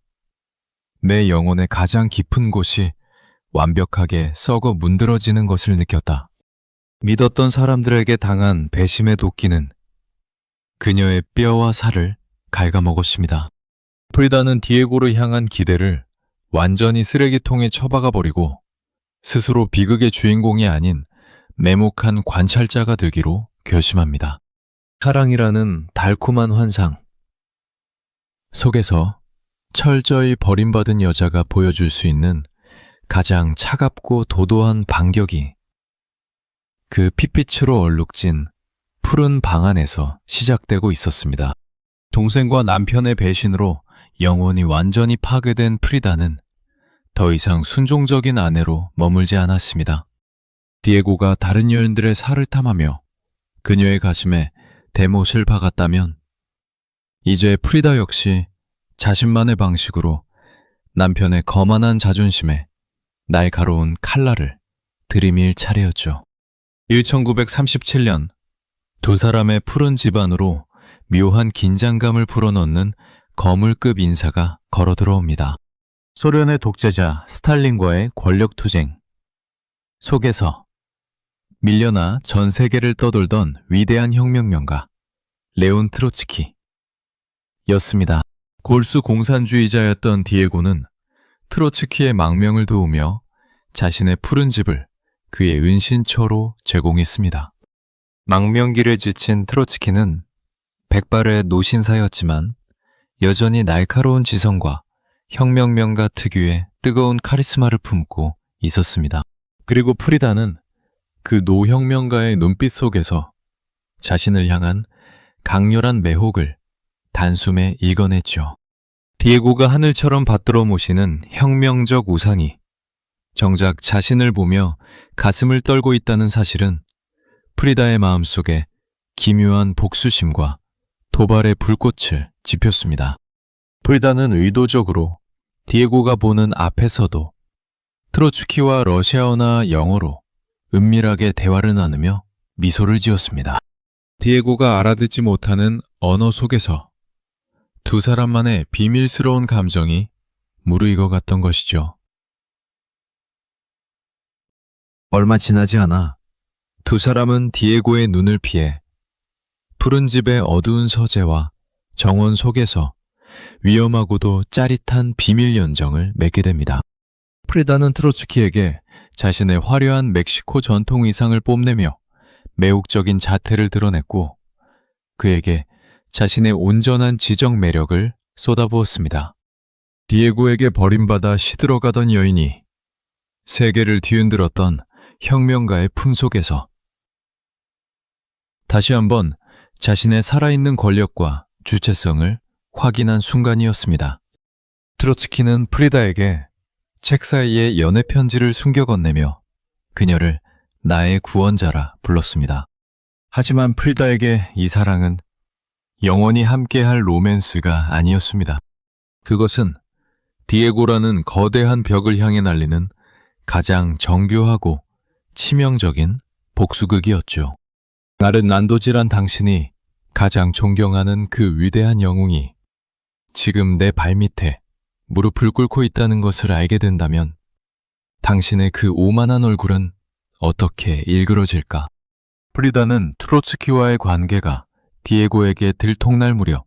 내 영혼의 가장 깊은 곳이 완벽하게 썩어 문드러지는 것을 느꼈다. 믿었던 사람들에게 당한 배심의 도끼는 그녀의 뼈와 살을 갉아먹었습니다. 프리다는 디에고를 향한 기대를 완전히 쓰레기통에 처박아 버리고 스스로 비극의 주인공이 아닌 매목한 관찰자가 되기로 결심합니다. 사랑이라는 달콤한 환상 속에서 철저히 버림받은 여자가 보여줄 수 있는 가장 차갑고 도도한 반격이 그 핏빛으로 얼룩진 푸른 방 안에서 시작되고 있었습니다. 동생과 남편의 배신으로 영혼이 완전히 파괴된 프리다는 더 이상 순종적인 아내로 머물지 않았습니다. 디에고가 다른 여인들의 살을 탐하며 그녀의 가슴에 대못을 박았다면 이제 프리다 역시 자신만의 방식으로 남편의 거만한 자존심에 날카로운 칼날을 들이밀 차례였죠. 1937년 두 사람의 푸른 집안으로 묘한 긴장감을 불어넣는 거물급 인사가 걸어 들어옵니다. 소련의 독재자 스탈린과의 권력투쟁 속에서 밀려나 전 세계를 떠돌던 위대한 혁명명가 레온 트로츠키였습니다. 골수 공산주의자였던 디에고는 트로츠키의 망명을 도우며 자신의 푸른 집을 그의 은신처로 제공했습니다. 망명기를 지친 트로츠키는 백발의 노신사였지만 여전히 날카로운 지성과 혁명명가 특유의 뜨거운 카리스마를 품고 있었습니다. 그리고 프리다는 그 노혁명가의 눈빛 속에서 자신을 향한 강렬한 매혹을 단숨에 읽어냈죠. 디에고가 하늘처럼 받들어 모시는 혁명적 우상이 정작 자신을 보며 가슴을 떨고 있다는 사실은 프리다의 마음속에 기묘한 복수심과 도발의 불꽃을 지폈습니다. 프리다는 의도적으로 디에고가 보는 앞에서도 트로츠키와 러시아어나 영어로 은밀하게 대화를 나누며 미소를 지었습니다. 디에고가 알아듣지 못하는 언어 속에서 두 사람만의 비밀스러운 감정이 무르익어갔던 것이죠. 얼마 지나지 않아 두 사람은 디에고의 눈을 피해 푸른 집의 어두운 서재와 정원 속에서 위험하고도 짜릿한 비밀 연정을 맺게 됩니다. 프리다는 트로츠키에게 자신의 화려한 멕시코 전통 의상을 뽐내며 매혹적인 자태를 드러냈고 그에게 자신의 온전한 지적 매력을 쏟아부었습니다. 디에고에게 버림받아 시들어가던 여인이 세계를 뒤흔들었던 혁명가의 품속에서 다시 한번 자신의 살아있는 권력과 주체성을 확인한 순간이었습니다. 트로츠키는 프리다에게 책 사이에 연애 편지를 숨겨 건네며 그녀를 나의 구원자라 불렀습니다. 하지만 프리다에게 이 사랑은 영원히 함께할 로맨스가 아니었습니다. 그것은 디에고라는 거대한 벽을 향해 날리는 가장 정교하고 치명적인 복수극이었죠. 나를 난도질한 당신이 가장 존경하는 그 위대한 영웅이 지금 내 발밑에 무릎을 꿇고 있다는 것을 알게 된다면 당신의 그 오만한 얼굴은 어떻게 일그러질까? 프리다는 트로츠키와의 관계가 디에고에게 들통날 무렵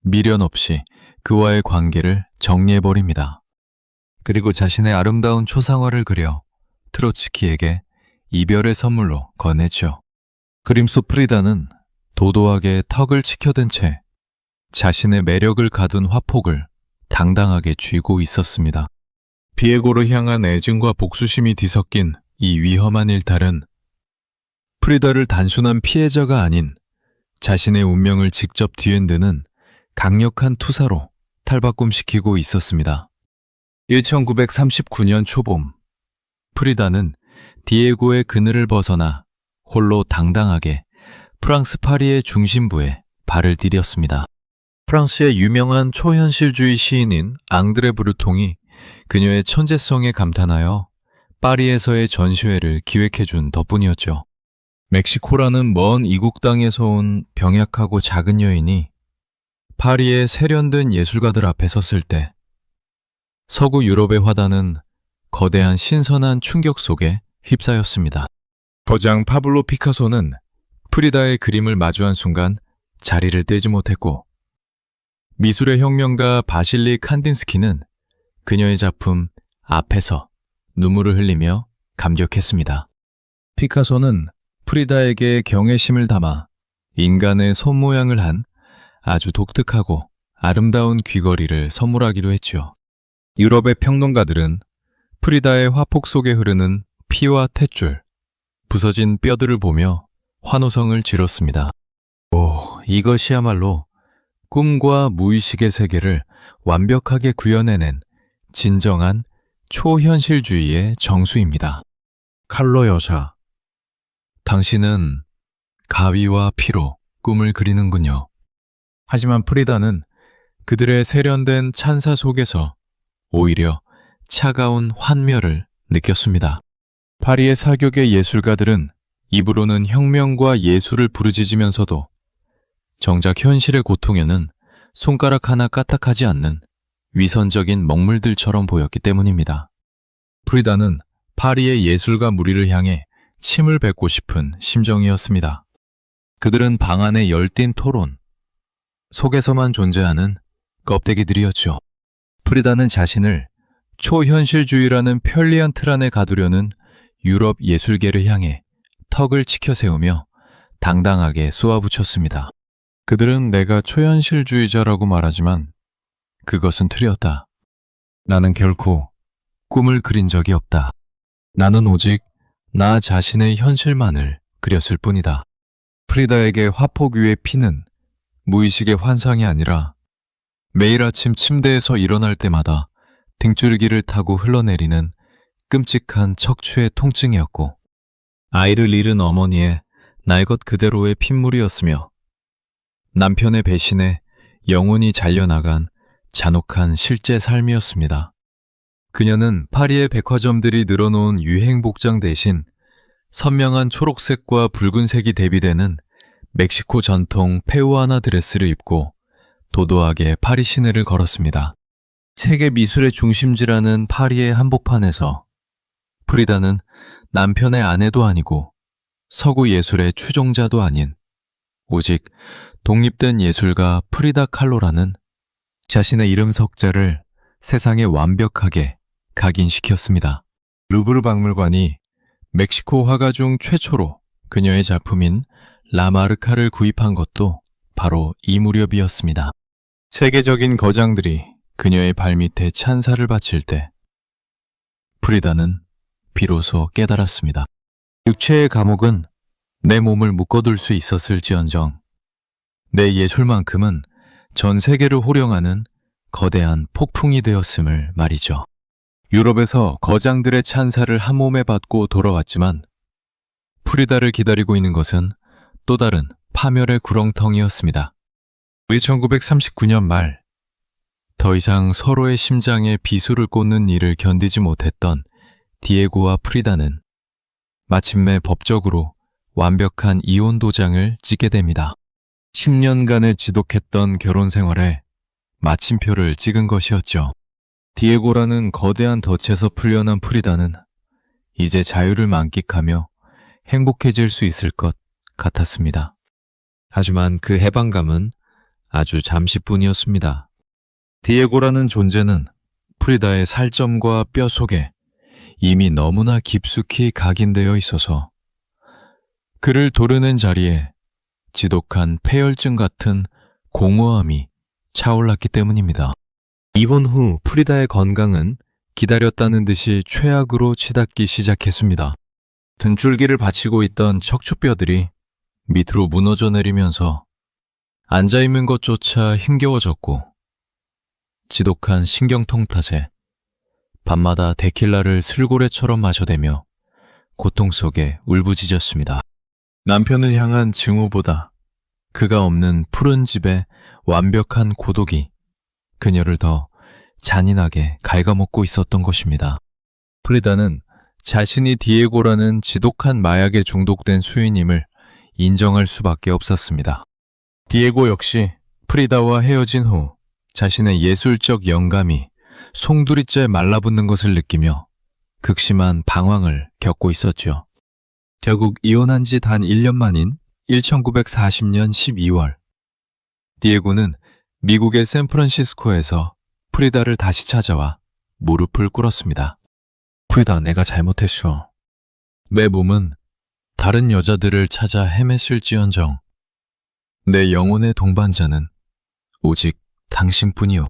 미련 없이 그와의 관계를 정리해버립니다. 그리고 자신의 아름다운 초상화를 그려 트로츠키에게 이별의 선물로 건네죠. 그림 속 프리다는 도도하게 턱을 치켜든 채 자신의 매력을 가둔 화폭을 당당하게 쥐고 있었습니다. 디에고를 향한 애증과 복수심이 뒤섞인 이 위험한 일탈은 프리다를 단순한 피해자가 아닌 자신의 운명을 직접 뒤흔드는 강력한 투사로 탈바꿈시키고 있었습니다. 1939년 초봄, 프리다는 디에고의 그늘을 벗어나 홀로 당당하게 프랑스 파리의 중심부에 발을 디뎠습니다. 프랑스의 유명한 초현실주의 시인인 앙드레 브루통이 그녀의 천재성에 감탄하여 파리에서의 전시회를 기획해준 덕분이었죠. 멕시코라는 먼 이국 땅에서 온 병약하고 작은 여인이 파리의 세련된 예술가들 앞에 섰을 때 서구 유럽의 화단은 거대한 신선한 충격 속에 휩싸였습니다. 거장 파블로 피카소는 프리다의 그림을 마주한 순간 자리를 떼지 못했고 미술의 혁명가 바실리 칸딘스키는 그녀의 작품 앞에서 눈물을 흘리며 감격했습니다. 피카소는 프리다에게 경외심을 담아 인간의 손 모양을 한 아주 독특하고 아름다운 귀걸이를 선물하기로 했죠. 유럽의 평론가들은 프리다의 화폭 속에 흐르는 피와 탯줄, 부서진 뼈들을 보며 환호성을 지렀습니다. 오, 이것이야말로 꿈과 무의식의 세계를 완벽하게 구현해낸 진정한 초현실주의의 정수입니다. 칼로 여자, 당신은 가위와 피로 꿈을 그리는군요. 하지만 프리다는 그들의 세련된 찬사 속에서 오히려 차가운 환멸을 느꼈습니다. 파리의 사격의 예술가들은 입으로는 혁명과 예술을 부르짖으면서도 정작 현실의 고통에는 손가락 하나 까딱하지 않는 위선적인 먹물들처럼 보였기 때문입니다. 프리다는 파리의 예술가 무리를 향해 침을 뱉고 싶은 심정이었습니다. 그들은 방 안의 열띤 토론, 속에서만 존재하는 껍데기들이었죠. 프리다는 자신을 초현실주의라는 편리한 틀 안에 가두려는 유럽 예술계를 향해 턱을 치켜 세우며 당당하게 쏘아붙였습니다. 그들은 내가 초현실주의자라고 말하지만 그것은 틀이었다. 나는 결코 꿈을 그린 적이 없다. 나는 오직 나 자신의 현실만을 그렸을 뿐이다. 프리다에게 화폭 위의 피는 무의식의 환상이 아니라 매일 아침 침대에서 일어날 때마다 등줄기를 타고 흘러내리는 끔찍한 척추의 통증이었고 아이를 잃은 어머니의 날 것 그대로의 핏물이었으며 남편의 배신에 영혼이 잘려나간 잔혹한 실제 삶이었습니다. 그녀는 파리의 백화점들이 늘어놓은 유행 복장 대신 선명한 초록색과 붉은색이 대비되는 멕시코 전통 페우아나 드레스를 입고 도도하게 파리 시내를 걸었습니다. 세계 미술의 중심지라는 파리의 한복판에서 프리다는 남편의 아내도 아니고 서구 예술의 추종자도 아닌 오직 독립된 예술가 프리다 칼로라는 자신의 이름 석자를 세상에 완벽하게 각인시켰습니다. 루브르 박물관이 멕시코 화가 중 최초로 그녀의 작품인 라마르카를 구입한 것도 바로 이 무렵이었습니다. 세계적인 거장들이 그녀의 발밑에 찬사를 바칠 때 프리다는 비로소 깨달았습니다. 육체의 감옥은 내 몸을 묶어둘 수 있었을지언정 내 예술만큼은 전 세계를 호령하는 거대한 폭풍이 되었음을 말이죠. 유럽에서 거장들의 찬사를 한 몸에 받고 돌아왔지만 프리다를 기다리고 있는 것은 또 다른 파멸의 구렁텅이였습니다. 1939년 말, 더 이상 서로의 심장에 비수를 꽂는 일을 견디지 못했던 디에고와 프리다는 마침내 법적으로 완벽한 이혼 도장을 찍게 됩니다. 10년간의 지독했던 결혼 생활에 마침표를 찍은 것이었죠. 디에고라는 거대한 덫에서 풀려난 프리다는 이제 자유를 만끽하며 행복해질 수 있을 것 같았습니다. 하지만 그 해방감은 아주 잠시뿐이었습니다. 디에고라는 존재는 프리다의 살점과 뼈 속에 이미 너무나 깊숙이 각인되어 있어서 그를 도르는 자리에 지독한 폐혈증 같은 공허함이 차올랐기 때문입니다. 이혼 후 프리다의 건강은 기다렸다는 듯이 최악으로 치닫기 시작했습니다. 등줄기를 받치고 있던 척추뼈들이 밑으로 무너져 내리면서 앉아있는 것조차 힘겨워졌고 지독한 신경통 탓에 밤마다 데킬라를 슬고래처럼 마셔대며 고통 속에 울부짖었습니다. 남편을 향한 증오보다 그가 없는 푸른 집의 완벽한 고독이 그녀를 더 잔인하게 갉아먹고 있었던 것입니다. 프리다는 자신이 디에고라는 지독한 마약에 중독된 수인임을 인정할 수밖에 없었습니다. 디에고 역시 프리다와 헤어진 후 자신의 예술적 영감이 송두리째 말라붙는 것을 느끼며 극심한 방황을 겪고 있었죠. 결국 이혼한 지 단 1년 만인 1940년 12월, 디에고는 미국의 샌프란시스코에서 프리다를 다시 찾아와 무릎을 꿇었습니다. 프리다, 내가 잘못했어. 내 몸은 다른 여자들을 찾아 헤맸을지언정 내 영혼의 동반자는 오직 당신뿐이오.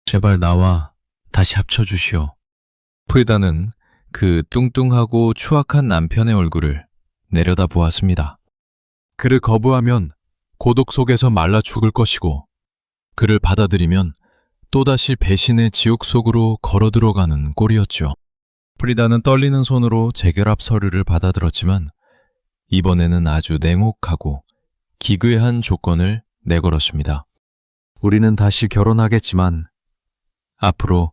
제발 나와 다시 합쳐주시오. 프리다는 그 뚱뚱하고 추악한 남편의 얼굴을 내려다 보았습니다. 그를 거부하면 고독 속에서 말라 죽을 것이고 그를 받아들이면 또다시 배신의 지옥 속으로 걸어 들어가는 꼴이었죠. 프리다는 떨리는 손으로 재결합 서류를 받아들었지만 이번에는 아주 냉혹하고 기괴한 조건을 내걸었습니다. 우리는 다시 결혼하겠지만 앞으로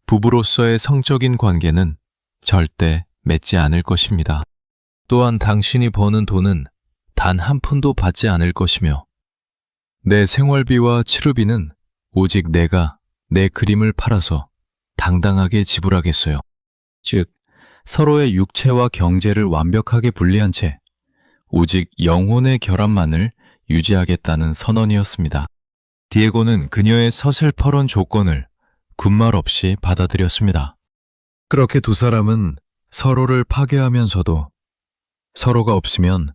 부부로서의 성적인 관계는 절대 맺지 않을 것입니다. 또한 당신이 버는 돈은 단 한 푼도 받지 않을 것이며 내 생활비와 치료비는 오직 내가 내 그림을 팔아서 당당하게 지불하겠어요. 즉, 서로의 육체와 경제를 완벽하게 분리한 채 오직 영혼의 결합만을 유지하겠다는 선언이었습니다. 디에고는 그녀의 서슬퍼런 조건을 군말 없이 받아들였습니다. 그렇게 두 사람은 서로를 파괴하면서도 서로가 없으면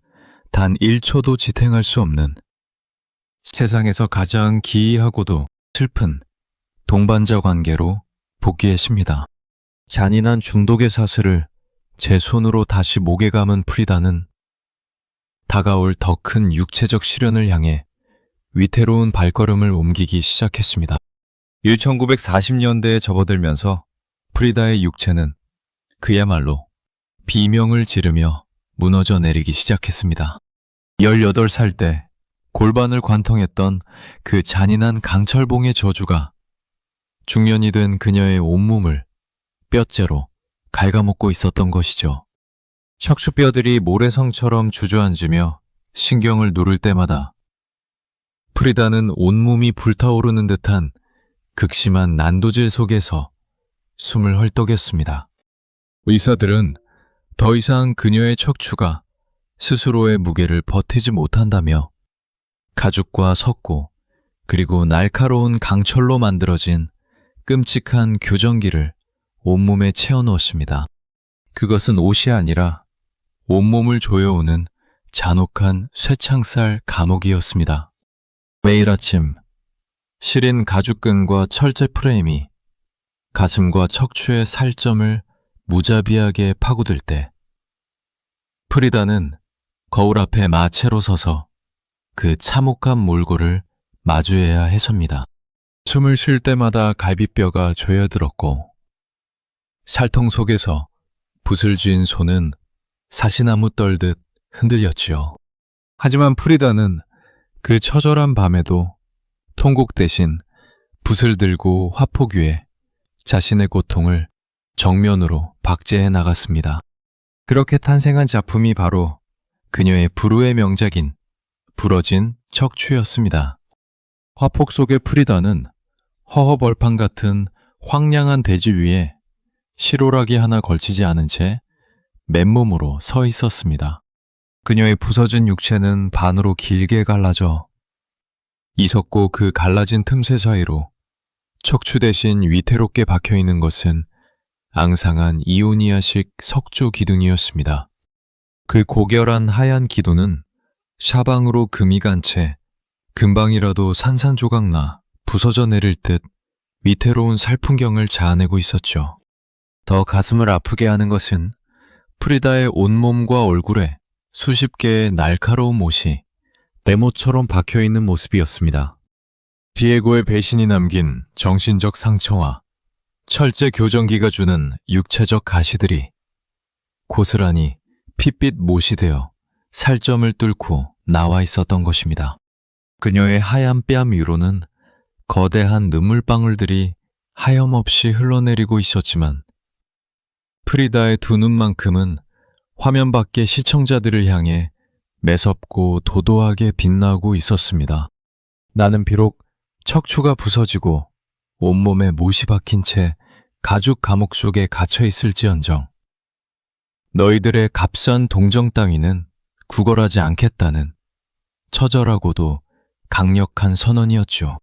단 1초도 지탱할 수 없는 세상에서 가장 기이하고도 슬픈 동반자 관계로 복귀했습니다. 잔인한 중독의 사슬을 제 손으로 다시 목에 감은 프리다는 다가올 더 큰 육체적 시련을 향해 위태로운 발걸음을 옮기기 시작했습니다. 1940년대에 접어들면서 프리다의 육체는 그야말로 비명을 지르며 무너져 내리기 시작했습니다. 18살 때 골반을 관통했던 그 잔인한 강철봉의 저주가 중년이 된 그녀의 온몸을 뼈째로 갉아먹고 있었던 것이죠. 척추뼈들이 모래성처럼 주저앉으며 신경을 누를 때마다 프리다는 온몸이 불타오르는 듯한 극심한 난도질 속에서 숨을 헐떡였습니다. 의사들은 더 이상 그녀의 척추가 스스로의 무게를 버티지 못한다며 가죽과 석고 그리고 날카로운 강철로 만들어진 끔찍한 교정기를 온몸에 채워넣었습니다. 그것은 옷이 아니라 온몸을 조여오는 잔혹한 쇠창살 감옥이었습니다. 매일 아침 시린 가죽끈과 철제 프레임이 가슴과 척추의 살점을 무자비하게 파고들 때 프리다는 거울 앞에 마체로 서서 그 참혹한 몰골을 마주해야 해섭니다. 숨을 쉴 때마다 갈비뼈가 조여들었고 살통 속에서 붓을 쥔 손은 사시나무 떨듯 흔들렸지요. 하지만 프리다는 그 처절한 밤에도 통곡 대신 붓을 들고 화폭 위에 자신의 고통을 정면으로 박제해 나갔습니다. 그렇게 탄생한 작품이 바로 그녀의 불후의 명작인 부러진 척추였습니다. 화폭 속의 프리다는 허허벌판 같은 황량한 대지 위에 실오라기 하나 걸치지 않은 채 맨몸으로 서 있었습니다. 그녀의 부서진 육체는 반으로 길게 갈라져 있었고 그 갈라진 틈새 사이로 척추 대신 위태롭게 박혀있는 것은 앙상한 이오니아식 석조 기둥이었습니다. 그 고결한 하얀 기둥은 샤방으로 금이 간 채 금방이라도 산산조각나 부서져 내릴 듯 위태로운 살풍경을 자아내고 있었죠. 더 가슴을 아프게 하는 것은 프리다의 온몸과 얼굴에 수십 개의 날카로운 못이 네모처럼 박혀있는 모습이었습니다. 디에고의 배신이 남긴 정신적 상처와 철제 교정기가 주는 육체적 가시들이 고스란히 핏빛 못이 되어 살점을 뚫고 나와 있었던 것입니다. 그녀의 하얀 뺨 위로는 거대한 눈물방울들이 하염없이 흘러내리고 있었지만 프리다의 두 눈만큼은 화면 밖의 시청자들을 향해 매섭고 도도하게 빛나고 있었습니다. 나는 비록 척추가 부서지고 온몸에 못이 박힌 채 가죽 감옥 속에 갇혀 있을지언정 너희들의 값싼 동정 따위는 구걸하지 않겠다는 처절하고도 강력한 선언이었죠.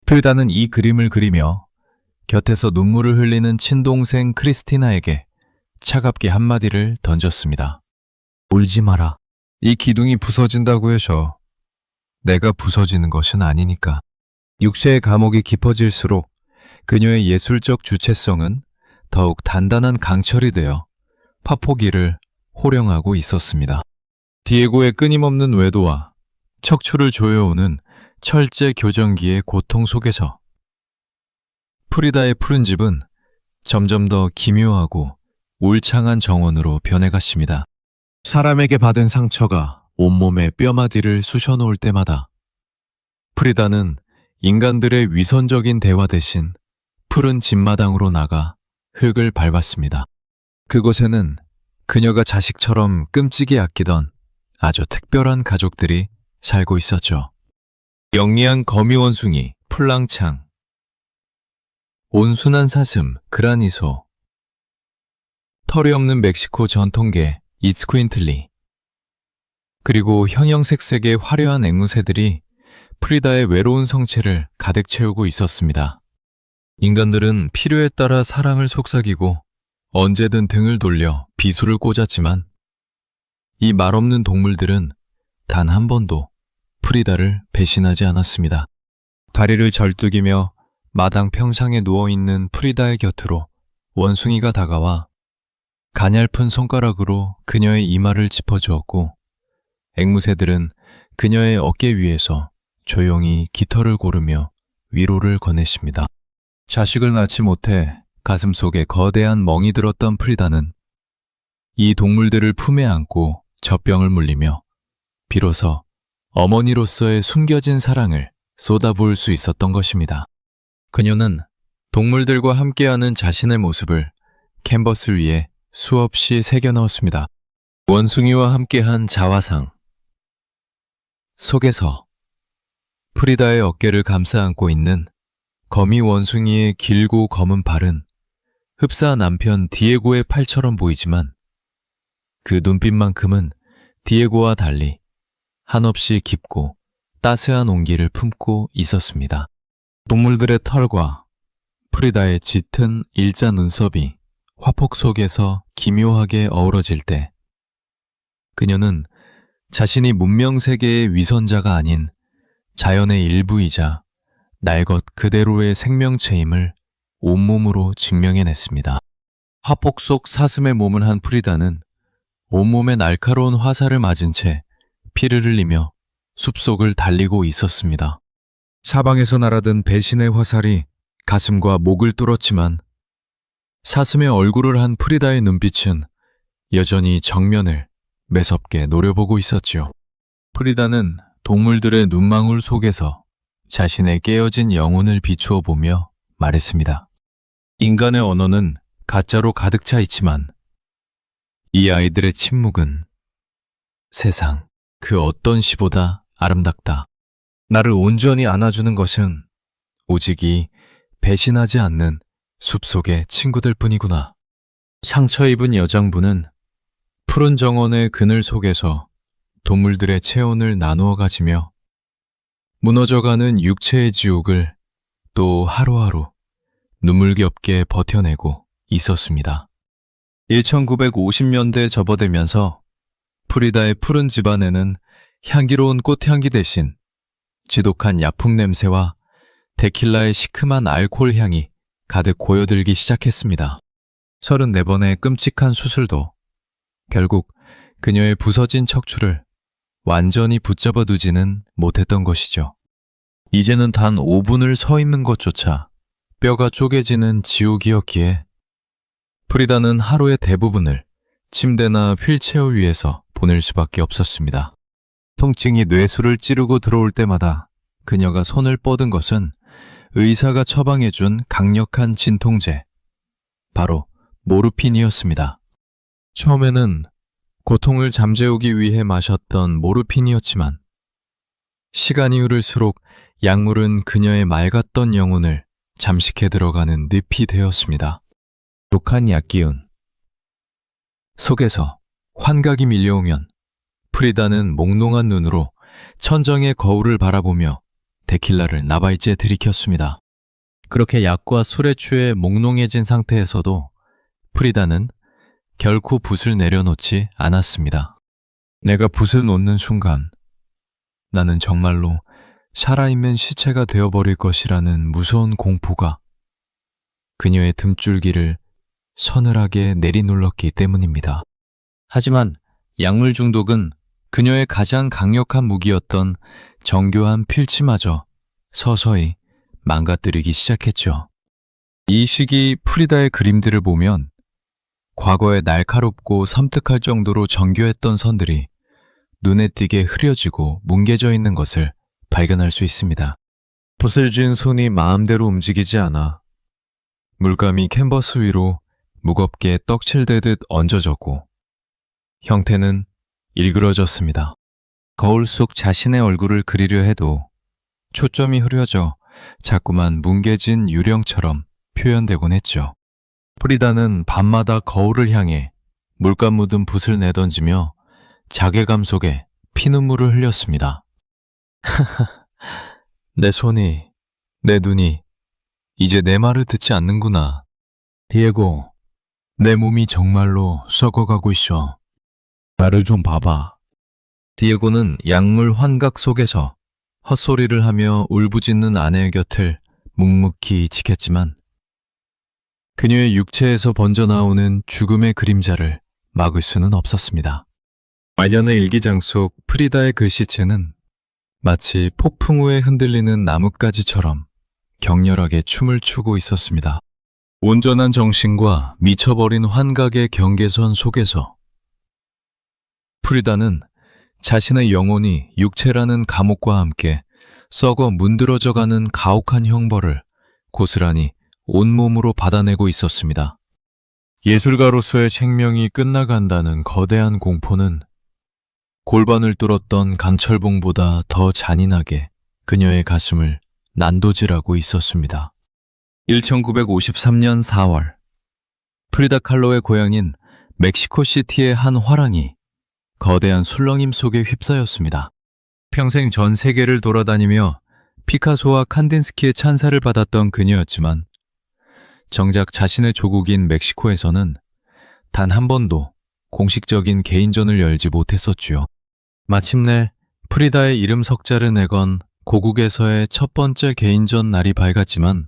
프리다는 이 그림을 그리며 곁에서 눈물을 흘리는 친동생 크리스티나에게 차갑게 한마디를 던졌습니다. 울지 마라. 이 기둥이 부서진다고 해서 내가 부서지는 것은 아니니까. 육체의 감옥이 깊어질수록 그녀의 예술적 주체성은 더욱 단단한 강철이 되어 파포기를 호령하고 있었습니다. 디에고의 끊임없는 외도와 척추를 조여오는 철제 교정기의 고통 속에서 프리다의 푸른 집은 점점 더 기묘하고 울창한 정원으로 변해갔습니다. 사람에게 받은 상처가 온몸의 뼈마디를 쑤셔놓을 때마다 프리다는 인간들의 위선적인 대화 대신 푸른 집마당으로 나가 흙을 밟았습니다. 그곳에는 그녀가 자식처럼 끔찍이 아끼던 아주 특별한 가족들이 살고 있었죠. 영리한 거미원숭이 풀랑창, 온순한 사슴 그라니소, 털이 없는 멕시코 전통개 이스쿠인틀리, 그리고 형형색색의 화려한 앵무새들이 프리다의 외로운 성체를 가득 채우고 있었습니다. 인간들은 필요에 따라 사랑을 속삭이고 언제든 등을 돌려 비수를 꽂았지만 이 말없는 동물들은 단 한 번도 프리다를 배신하지 않았습니다. 다리를 절뚝이며 마당 평상에 누워있는 프리다의 곁으로 원숭이가 다가와 가냘픈 손가락으로 그녀의 이마를 짚어주었고 앵무새들은 그녀의 어깨 위에서 조용히 깃털을 고르며 위로를 건넸습니다. 자식을 낳지 못해 가슴속에 거대한 멍이 들었던 프리다는 이 동물들을 품에 안고 젖병을 물리며 비로소 어머니로서의 숨겨진 사랑을 쏟아부을 수 있었던 것입니다. 그녀는 동물들과 함께하는 자신의 모습을 캔버스 위에 수없이 새겨넣었습니다. 원숭이와 함께한 자화상 속에서 프리다의 어깨를 감싸 안고 있는 거미 원숭이의 길고 검은 발은 흡사 남편 디에고의 팔처럼 보이지만 그 눈빛만큼은 디에고와 달리 한없이 깊고 따스한 온기를 품고 있었습니다. 동물들의 털과 프리다의 짙은 일자 눈썹이 화폭 속에서 기묘하게 어우러질 때 그녀는 자신이 문명세계의 위선자가 아닌 자연의 일부이자 날 것 그대로의 생명체임을 온몸으로 증명해냈습니다. 화폭 속 사슴의 몸을 한 프리다는 온몸에 날카로운 화살을 맞은 채 피를 흘리며 숲속을 달리고 있었습니다. 사방에서 날아든 배신의 화살이 가슴과 목을 뚫었지만 사슴의 얼굴을 한 프리다의 눈빛은 여전히 정면을 매섭게 노려보고 있었지요. 프리다는 동물들의 눈망울 속에서 자신의 깨어진 영혼을 비추어 보며 말했습니다. 인간의 언어는 가짜로 가득 차 있지만 이 아이들의 침묵은 세상 그 어떤 시보다 아름답다. 나를 온전히 안아주는 것은 오직 이 배신하지 않는 숲속의 친구들 뿐이구나. 상처 입은 여장부는 푸른 정원의 그늘 속에서 동물들의 체온을 나누어 가지며 무너져가는 육체의 지옥을 또 하루하루 눈물겹게 버텨내고 있었습니다. 1950년대에 접어들면서 프리다의 푸른 집안에는 향기로운 꽃향기 대신 지독한 야풍 냄새와 데킬라의 시큼한 알코올 향이 가득 고여들기 시작했습니다. 34번의 끔찍한 수술도 결국 그녀의 부서진 척추를 완전히 붙잡아 두지는 못했던 것이죠. 이제는 단 5분을 서 있는 것조차 뼈가 쪼개지는 지옥이었기에 프리다는 하루의 대부분을 침대나 휠체어 위에서 보낼 수밖에 없었습니다. 통증이 뇌수를 찌르고 들어올 때마다 그녀가 손을 뻗은 것은 의사가 처방해준 강력한 진통제, 바로 모르핀이었습니다. 처음에는 고통을 잠재우기 위해 마셨던 모르핀이었지만 시간이 흐를수록 약물은 그녀의 맑았던 영혼을 잠식해 들어가는 늪이 되었습니다. 독한 약기운 속에서 환각이 밀려오면 프리다는 몽롱한 눈으로 천정의 거울을 바라보며 데킬라를 나발째 들이켰습니다. 그렇게 약과 술에 취해 몽롱해진 상태에서도 프리다는 결코 붓을 내려놓지 않았습니다. 내가 붓을 놓는 순간 나는 정말로 살아있는 시체가 되어버릴 것이라는 무서운 공포가 그녀의 등줄기를 서늘하게 내리눌렀기 때문입니다. 하지만 약물 중독은 그녀의 가장 강력한 무기였던 정교한 필치마저 서서히 망가뜨리기 시작했죠. 이 시기 프리다의 그림들을 보면 과거에 날카롭고 섬뜩할 정도로 정교했던 선들이 눈에 띄게 흐려지고 뭉개져 있는 것을 발견할 수 있습니다. 붓을 쥔 손이 마음대로 움직이지 않아 물감이 캔버스 위로 무겁게 떡칠되듯 얹어졌고 형태는 일그러졌습니다. 거울 속 자신의 얼굴을 그리려 해도 초점이 흐려져 자꾸만 뭉개진 유령처럼 표현되곤 했죠. 프리다는 밤마다 거울을 향해 물감 묻은 붓을 내던지며 자괴감 속에 피눈물을 흘렸습니다. 내 손이, 내 눈이 이제 내 말을 듣지 않는구나. 디에고, 내 몸이 정말로 썩어가고 있어. 나를 좀 봐봐. 디에고는 약물 환각 속에서 헛소리를 하며 울부짖는 아내의 곁을 묵묵히 지켰지만 그녀의 육체에서 번져나오는 죽음의 그림자를 막을 수는 없었습니다. 말년의 일기장 속 프리다의 글씨체는 마치 폭풍 후에 흔들리는 나뭇가지처럼 격렬하게 춤을 추고 있었습니다. 온전한 정신과 미쳐버린 환각의 경계선 속에서 프리다는 자신의 영혼이 육체라는 감옥과 함께 썩어 문드러져가는 가혹한 형벌을 고스란히 온몸으로 받아내고 있었습니다. 예술가로서의 생명이 끝나간다는 거대한 공포는 골반을 뚫었던 강철봉보다 더 잔인하게 그녀의 가슴을 난도질하고 있었습니다. 1953년 4월, 프리다 칼로의 고향인 멕시코시티의 한 화랑이 거대한 술렁임 속에 휩싸였습니다. 평생 전 세계를 돌아다니며 피카소와 칸딘스키의 찬사를 받았던 그녀였지만 정작 자신의 조국인 멕시코에서는 단 한 번도 공식적인 개인전을 열지 못했었지요. 마침내 프리다의 이름 석자를 내건 고국에서의 첫 번째 개인전 날이 밝았지만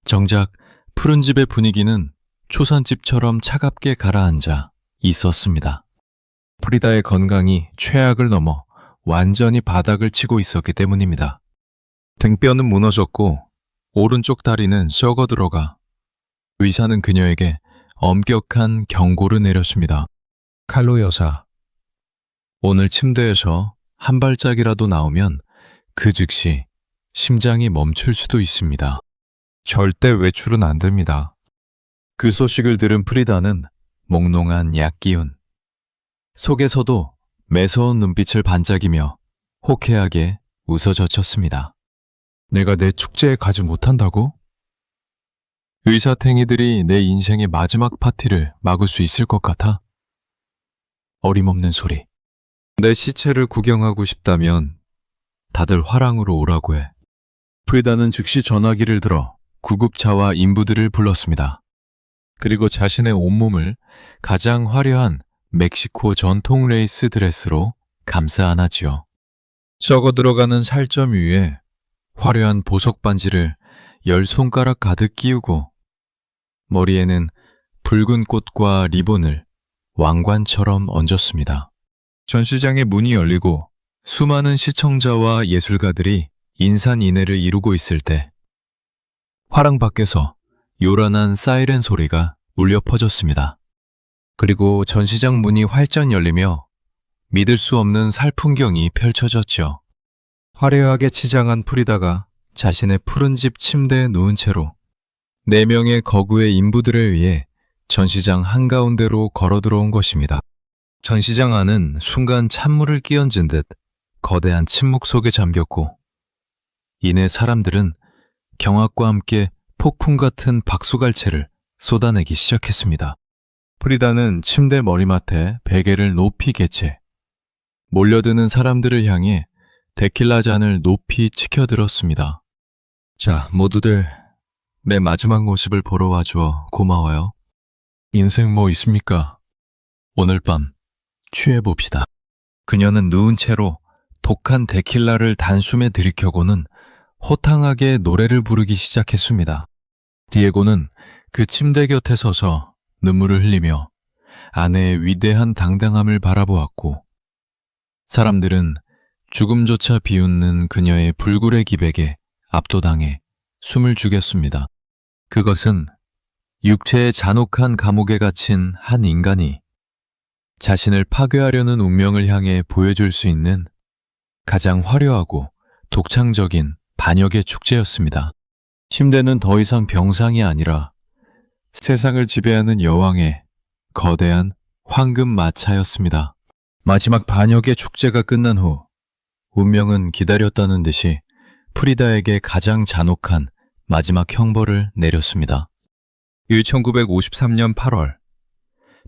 정작 푸른 집의 분위기는 초산집처럼 차갑게 가라앉아 있었습니다. 프리다의 건강이 최악을 넘어 완전히 바닥을 치고 있었기 때문입니다. 등뼈는 무너졌고 오른쪽 다리는 썩어 들어가 의사는 그녀에게 엄격한 경고를 내렸습니다. 칼로 여사, 오늘 침대에서 한 발짝이라도 나오면 그 즉시 심장이 멈출 수도 있습니다. 절대 외출은 안 됩니다. 그 소식을 들은 프리다는 몽롱한 약기운, 속에서도 매서운 눈빛을 반짝이며 호쾌하게 웃어젖혔습니다. 내가 내 축제에 가지 못한다고? 의사탱이들이 내 인생의 마지막 파티를 막을 수 있을 것 같아? 어림없는 소리. 내 시체를 구경하고 싶다면 다들 화랑으로 오라고 해. 프리다는 즉시 전화기를 들어 구급차와 인부들을 불렀습니다. 그리고 자신의 온몸을 가장 화려한 멕시코 전통 레이스 드레스로 감싸 안았지요. 썩어 들어가는 살점 위에 화려한 보석 반지를 10손가락 가득 끼우고 머리에는 붉은 꽃과 리본을 왕관처럼 얹었습니다. 전시장의 문이 열리고 수많은 시청자와 예술가들이 인산인해를 이루고 있을 때 화랑 밖에서 요란한 사이렌 소리가 울려 퍼졌습니다. 그리고 전시장 문이 활짝 열리며 믿을 수 없는 살풍경이 펼쳐졌죠. 화려하게 치장한 프리다가 자신의 푸른 집 침대에 누운 채로 4명의 거구의 인부들을 위해 전시장 한가운데로 걸어 들어온 것입니다. 전시장 안은 순간 찬물을 끼얹은 듯 거대한 침묵 속에 잠겼고 이내 사람들은 경악과 함께 폭풍 같은 박수갈채를 쏟아내기 시작했습니다. 프리다는 침대 머리맡에 베개를 높이 개채 몰려드는 사람들을 향해 데킬라 잔을 높이 치켜들었습니다. 자, 모두들 내 마지막 모습을 보러 와주어 고마워요. 인생 뭐 있습니까? 오늘 밤 취해봅시다. 그녀는 누운 채로 독한 데킬라를 단숨에 들이켜고는 호탕하게 노래를 부르기 시작했습니다. 디에고는 그 침대 곁에 서서 눈물을 흘리며 아내의 위대한 당당함을 바라보았고 사람들은 죽음조차 비웃는 그녀의 불굴의 기백에 압도당해 숨을 죽였습니다. 그것은 육체의 잔혹한 감옥에 갇힌 한 인간이 자신을 파괴하려는 운명을 향해 보여줄 수 있는 가장 화려하고 독창적인 반역의 축제였습니다. 침대는 더 이상 병상이 아니라 세상을 지배하는 여왕의 거대한 황금 마차였습니다. 마지막 반역의 축제가 끝난 후 운명은 기다렸다는 듯이 프리다에게 가장 잔혹한 마지막 형벌을 내렸습니다. 1953년 8월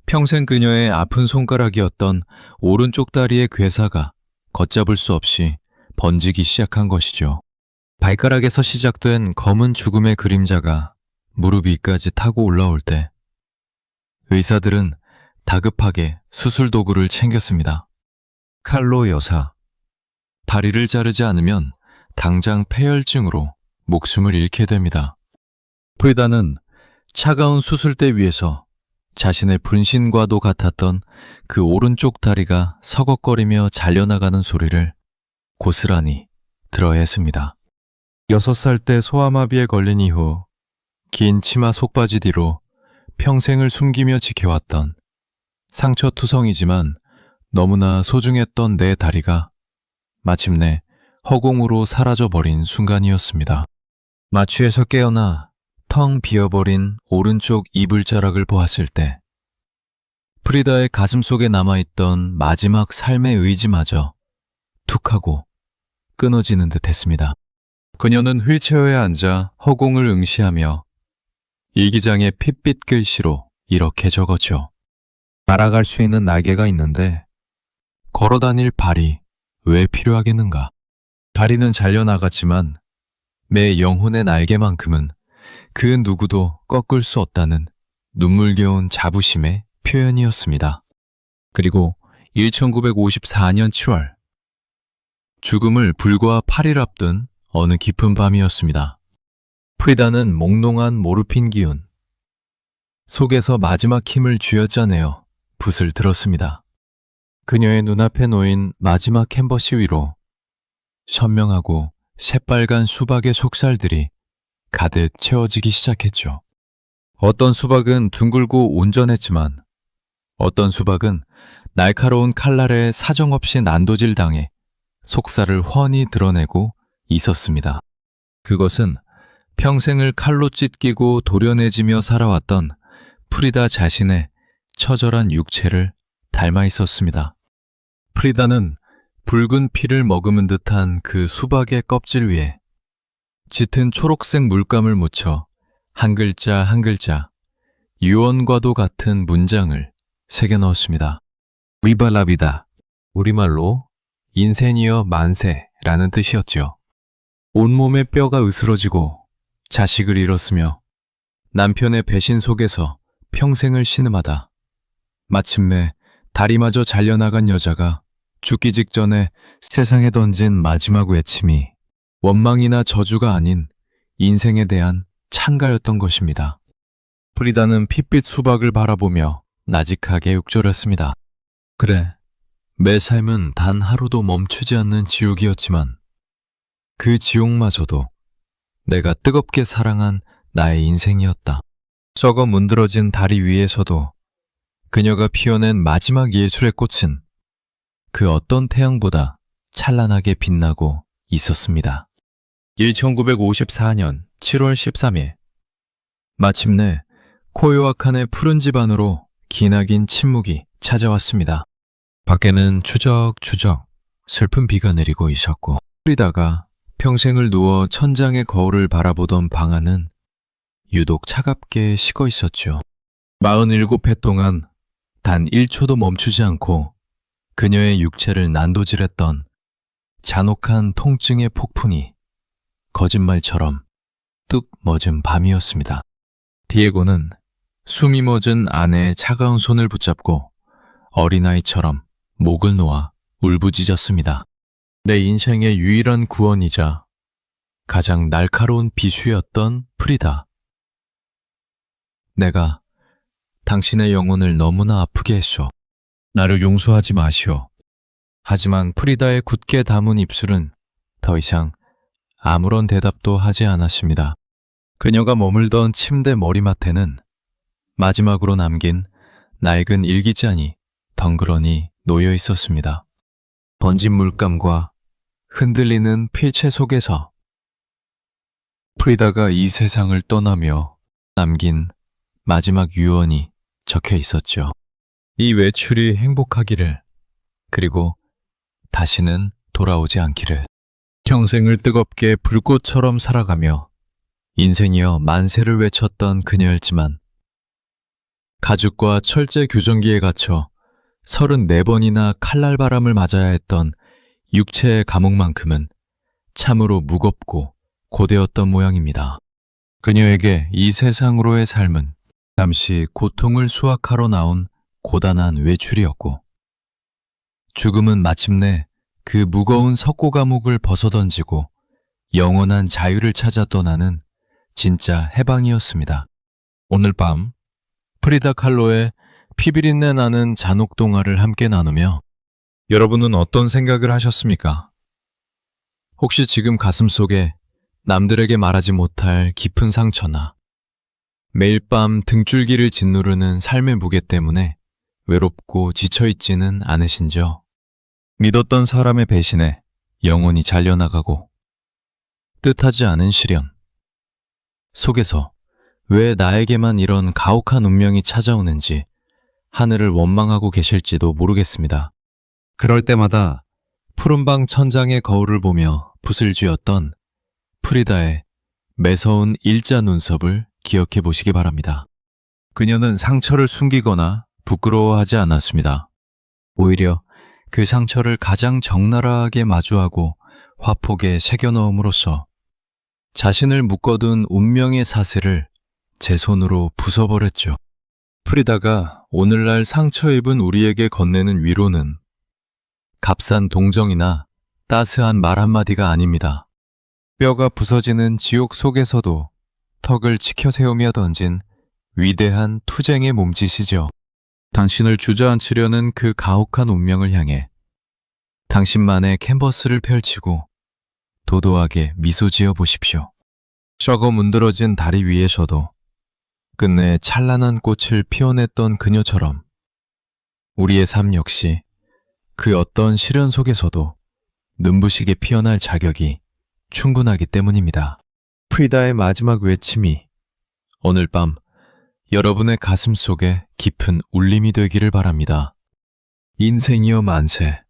평생 그녀의 아픈 손가락이었던 오른쪽 다리의 괴사가 걷잡을 수 없이 번지기 시작한 것이죠. 발가락에서 시작된 검은 죽음의 그림자가 무릎 위까지 타고 올라올 때 의사들은 다급하게 수술 도구를 챙겼습니다. 칼로 여사, 다리를 자르지 않으면 당장 폐혈증으로 목숨을 잃게 됩니다. 프리다는 차가운 수술대 위에서 자신의 분신과도 같았던 그 오른쪽 다리가 서걱거리며 잘려나가는 소리를 고스란히 들어야 했습니다. 6살 때 소아마비에 걸린 이후 긴 치마 속바지 뒤로 평생을 숨기며 지켜왔던 상처투성이지만 너무나 소중했던 내 다리가 마침내 허공으로 사라져버린 순간이었습니다. 마취에서 깨어나 텅 비어버린 오른쪽 이불자락을 보았을 때 프리다의 가슴 속에 남아있던 마지막 삶의 의지마저 툭하고 끊어지는 듯 했습니다. 그녀는 휠체어에 앉아 허공을 응시하며 일기장의 핏빛 글씨로 이렇게 적었죠. 날아갈 수 있는 날개가 있는데 걸어다닐 발이 왜 필요하겠는가? 다리는 잘려나갔지만 내 영혼의 날개만큼은 그 누구도 꺾을 수 없다는 눈물겨운 자부심의 표현이었습니다. 그리고 1954년 7월 죽음을 불과 8일 앞둔 어느 깊은 밤이었습니다. 프리다는 몽롱한 모르핀 기운 속에서 마지막 힘을 쥐어짜내어 붓을 들었습니다. 그녀의 눈앞에 놓인 마지막 캔버스 위로 선명하고 새빨간 수박의 속살들이 가득 채워지기 시작했죠. 어떤 수박은 둥글고 온전했지만 어떤 수박은 날카로운 칼날에 사정없이 난도질 당해 속살을 훤히 드러내고 있었습니다. 그것은 평생을 칼로 찢기고 도려내지며 살아왔던 프리다 자신의 처절한 육체를 닮아 있었습니다. 프리다는 붉은 피를 머금은 듯한 그 수박의 껍질 위에 짙은 초록색 물감을 묻혀 한 글자 한 글자 유언과도 같은 문장을 새겨 넣었습니다. 위발라비다, 우리말로 인생이여 만세라는 뜻이었죠. 온몸의 뼈가 으스러지고 자식을 잃었으며 남편의 배신 속에서 평생을 신음하다 마침내 다리마저 잘려나간 여자가 죽기 직전에 세상에 던진 마지막 외침이 원망이나 저주가 아닌 인생에 대한 찬가였던 것입니다. 프리다는 핏빛 수박을 바라보며 나직하게 욕절했습니다. 그래, 내 삶은 단 하루도 멈추지 않는 지옥이었지만 그 지옥마저도 내가 뜨겁게 사랑한 나의 인생이었다. 썩어 문드러진 다리 위에서도 그녀가 피워낸 마지막 예술의 꽃은 그 어떤 태양보다 찬란하게 빛나고 있었습니다. 1954년 7월 13일 마침내 코요아칸의 푸른 집 안으로 기나긴 침묵이 찾아왔습니다. 밖에는 추적추적 슬픈 비가 내리고 있었고 프리다가 평생을 누워 천장의 거울을 바라보던 방 안은 유독 차갑게 식어 있었죠. 47회 동안 단 1초도 멈추지 않고 그녀의 육체를 난도질했던 잔혹한 통증의 폭풍이 거짓말처럼 뚝 멎은 밤이었습니다. 디에고는 숨이 멎은 아내의 차가운 손을 붙잡고 어린아이처럼 목을 놓아 울부짖었습니다. 내 인생의 유일한 구원이자 가장 날카로운 비수였던 프리다. 내가 당신의 영혼을 너무나 아프게 했소. 나를 용서하지 마시오. 하지만 프리다의 굳게 담은 입술은 더 이상 아무런 대답도 하지 않았습니다. 그녀가 머물던 침대 머리맡에는 마지막으로 남긴 낡은 일기장이 덩그러니 놓여 있었습니다. 번진 물감과 흔들리는 필체 속에서 프리다가 이 세상을 떠나며 남긴 마지막 유언이 적혀 있었죠. 이 외출이 행복하기를, 그리고 다시는 돌아오지 않기를. 평생을 뜨겁게 불꽃처럼 살아가며 인생이여 만세를 외쳤던 그녀였지만 가죽과 철제 교정기에 갇혀 34번이나 칼날바람을 맞아야 했던 육체의 감옥만큼은 참으로 무겁고 고되었던 모양입니다. 그녀에게 이 세상으로의 삶은 잠시 고통을 수확하러 나온 고단한 외출이었고 죽음은 마침내 그 무거운 석고 감옥을 벗어던지고 영원한 자유를 찾아 떠나는 진짜 해방이었습니다. 오늘 밤 프리다 칼로의 피비린내 나는 잔혹동화를 함께 나누며 여러분은 어떤 생각을 하셨습니까? 혹시 지금 가슴속에 남들에게 말하지 못할 깊은 상처나 매일 밤 등줄기를 짓누르는 삶의 무게 때문에 외롭고 지쳐있지는 않으신지요? 믿었던 사람의 배신에 영혼이 잘려나가고 뜻하지 않은 시련 속에서 왜 나에게만 이런 가혹한 운명이 찾아오는지 하늘을 원망하고 계실지도 모르겠습니다. 그럴 때마다 푸른방 천장의 거울을 보며 붓을 쥐었던 프리다의 매서운 일자 눈썹을 기억해 보시기 바랍니다. 그녀는 상처를 숨기거나 부끄러워하지 않았습니다. 오히려 그 상처를 가장 적나라하게 마주하고 화폭에 새겨넣음으로써 자신을 묶어둔 운명의 사슬을 제 손으로 부숴버렸죠. 프리다가 오늘날 상처 입은 우리에게 건네는 위로는 값싼 동정이나 따스한 말 한마디가 아닙니다. 뼈가 부서지는 지옥 속에서도 턱을 치켜 세우며 던진 위대한 투쟁의 몸짓이죠. 당신을 주저앉히려는 그 가혹한 운명을 향해 당신만의 캔버스를 펼치고 도도하게 미소 지어 보십시오. 썩어 문드러진 다리 위에서도 끝내 찬란한 꽃을 피워냈던 그녀처럼 우리의 삶 역시 그 어떤 시련 속에서도 눈부시게 피어날 자격이 충분하기 때문입니다. 프리다의 마지막 외침이 오늘 밤 여러분의 가슴 속에 깊은 울림이 되기를 바랍니다. 인생이여 만세.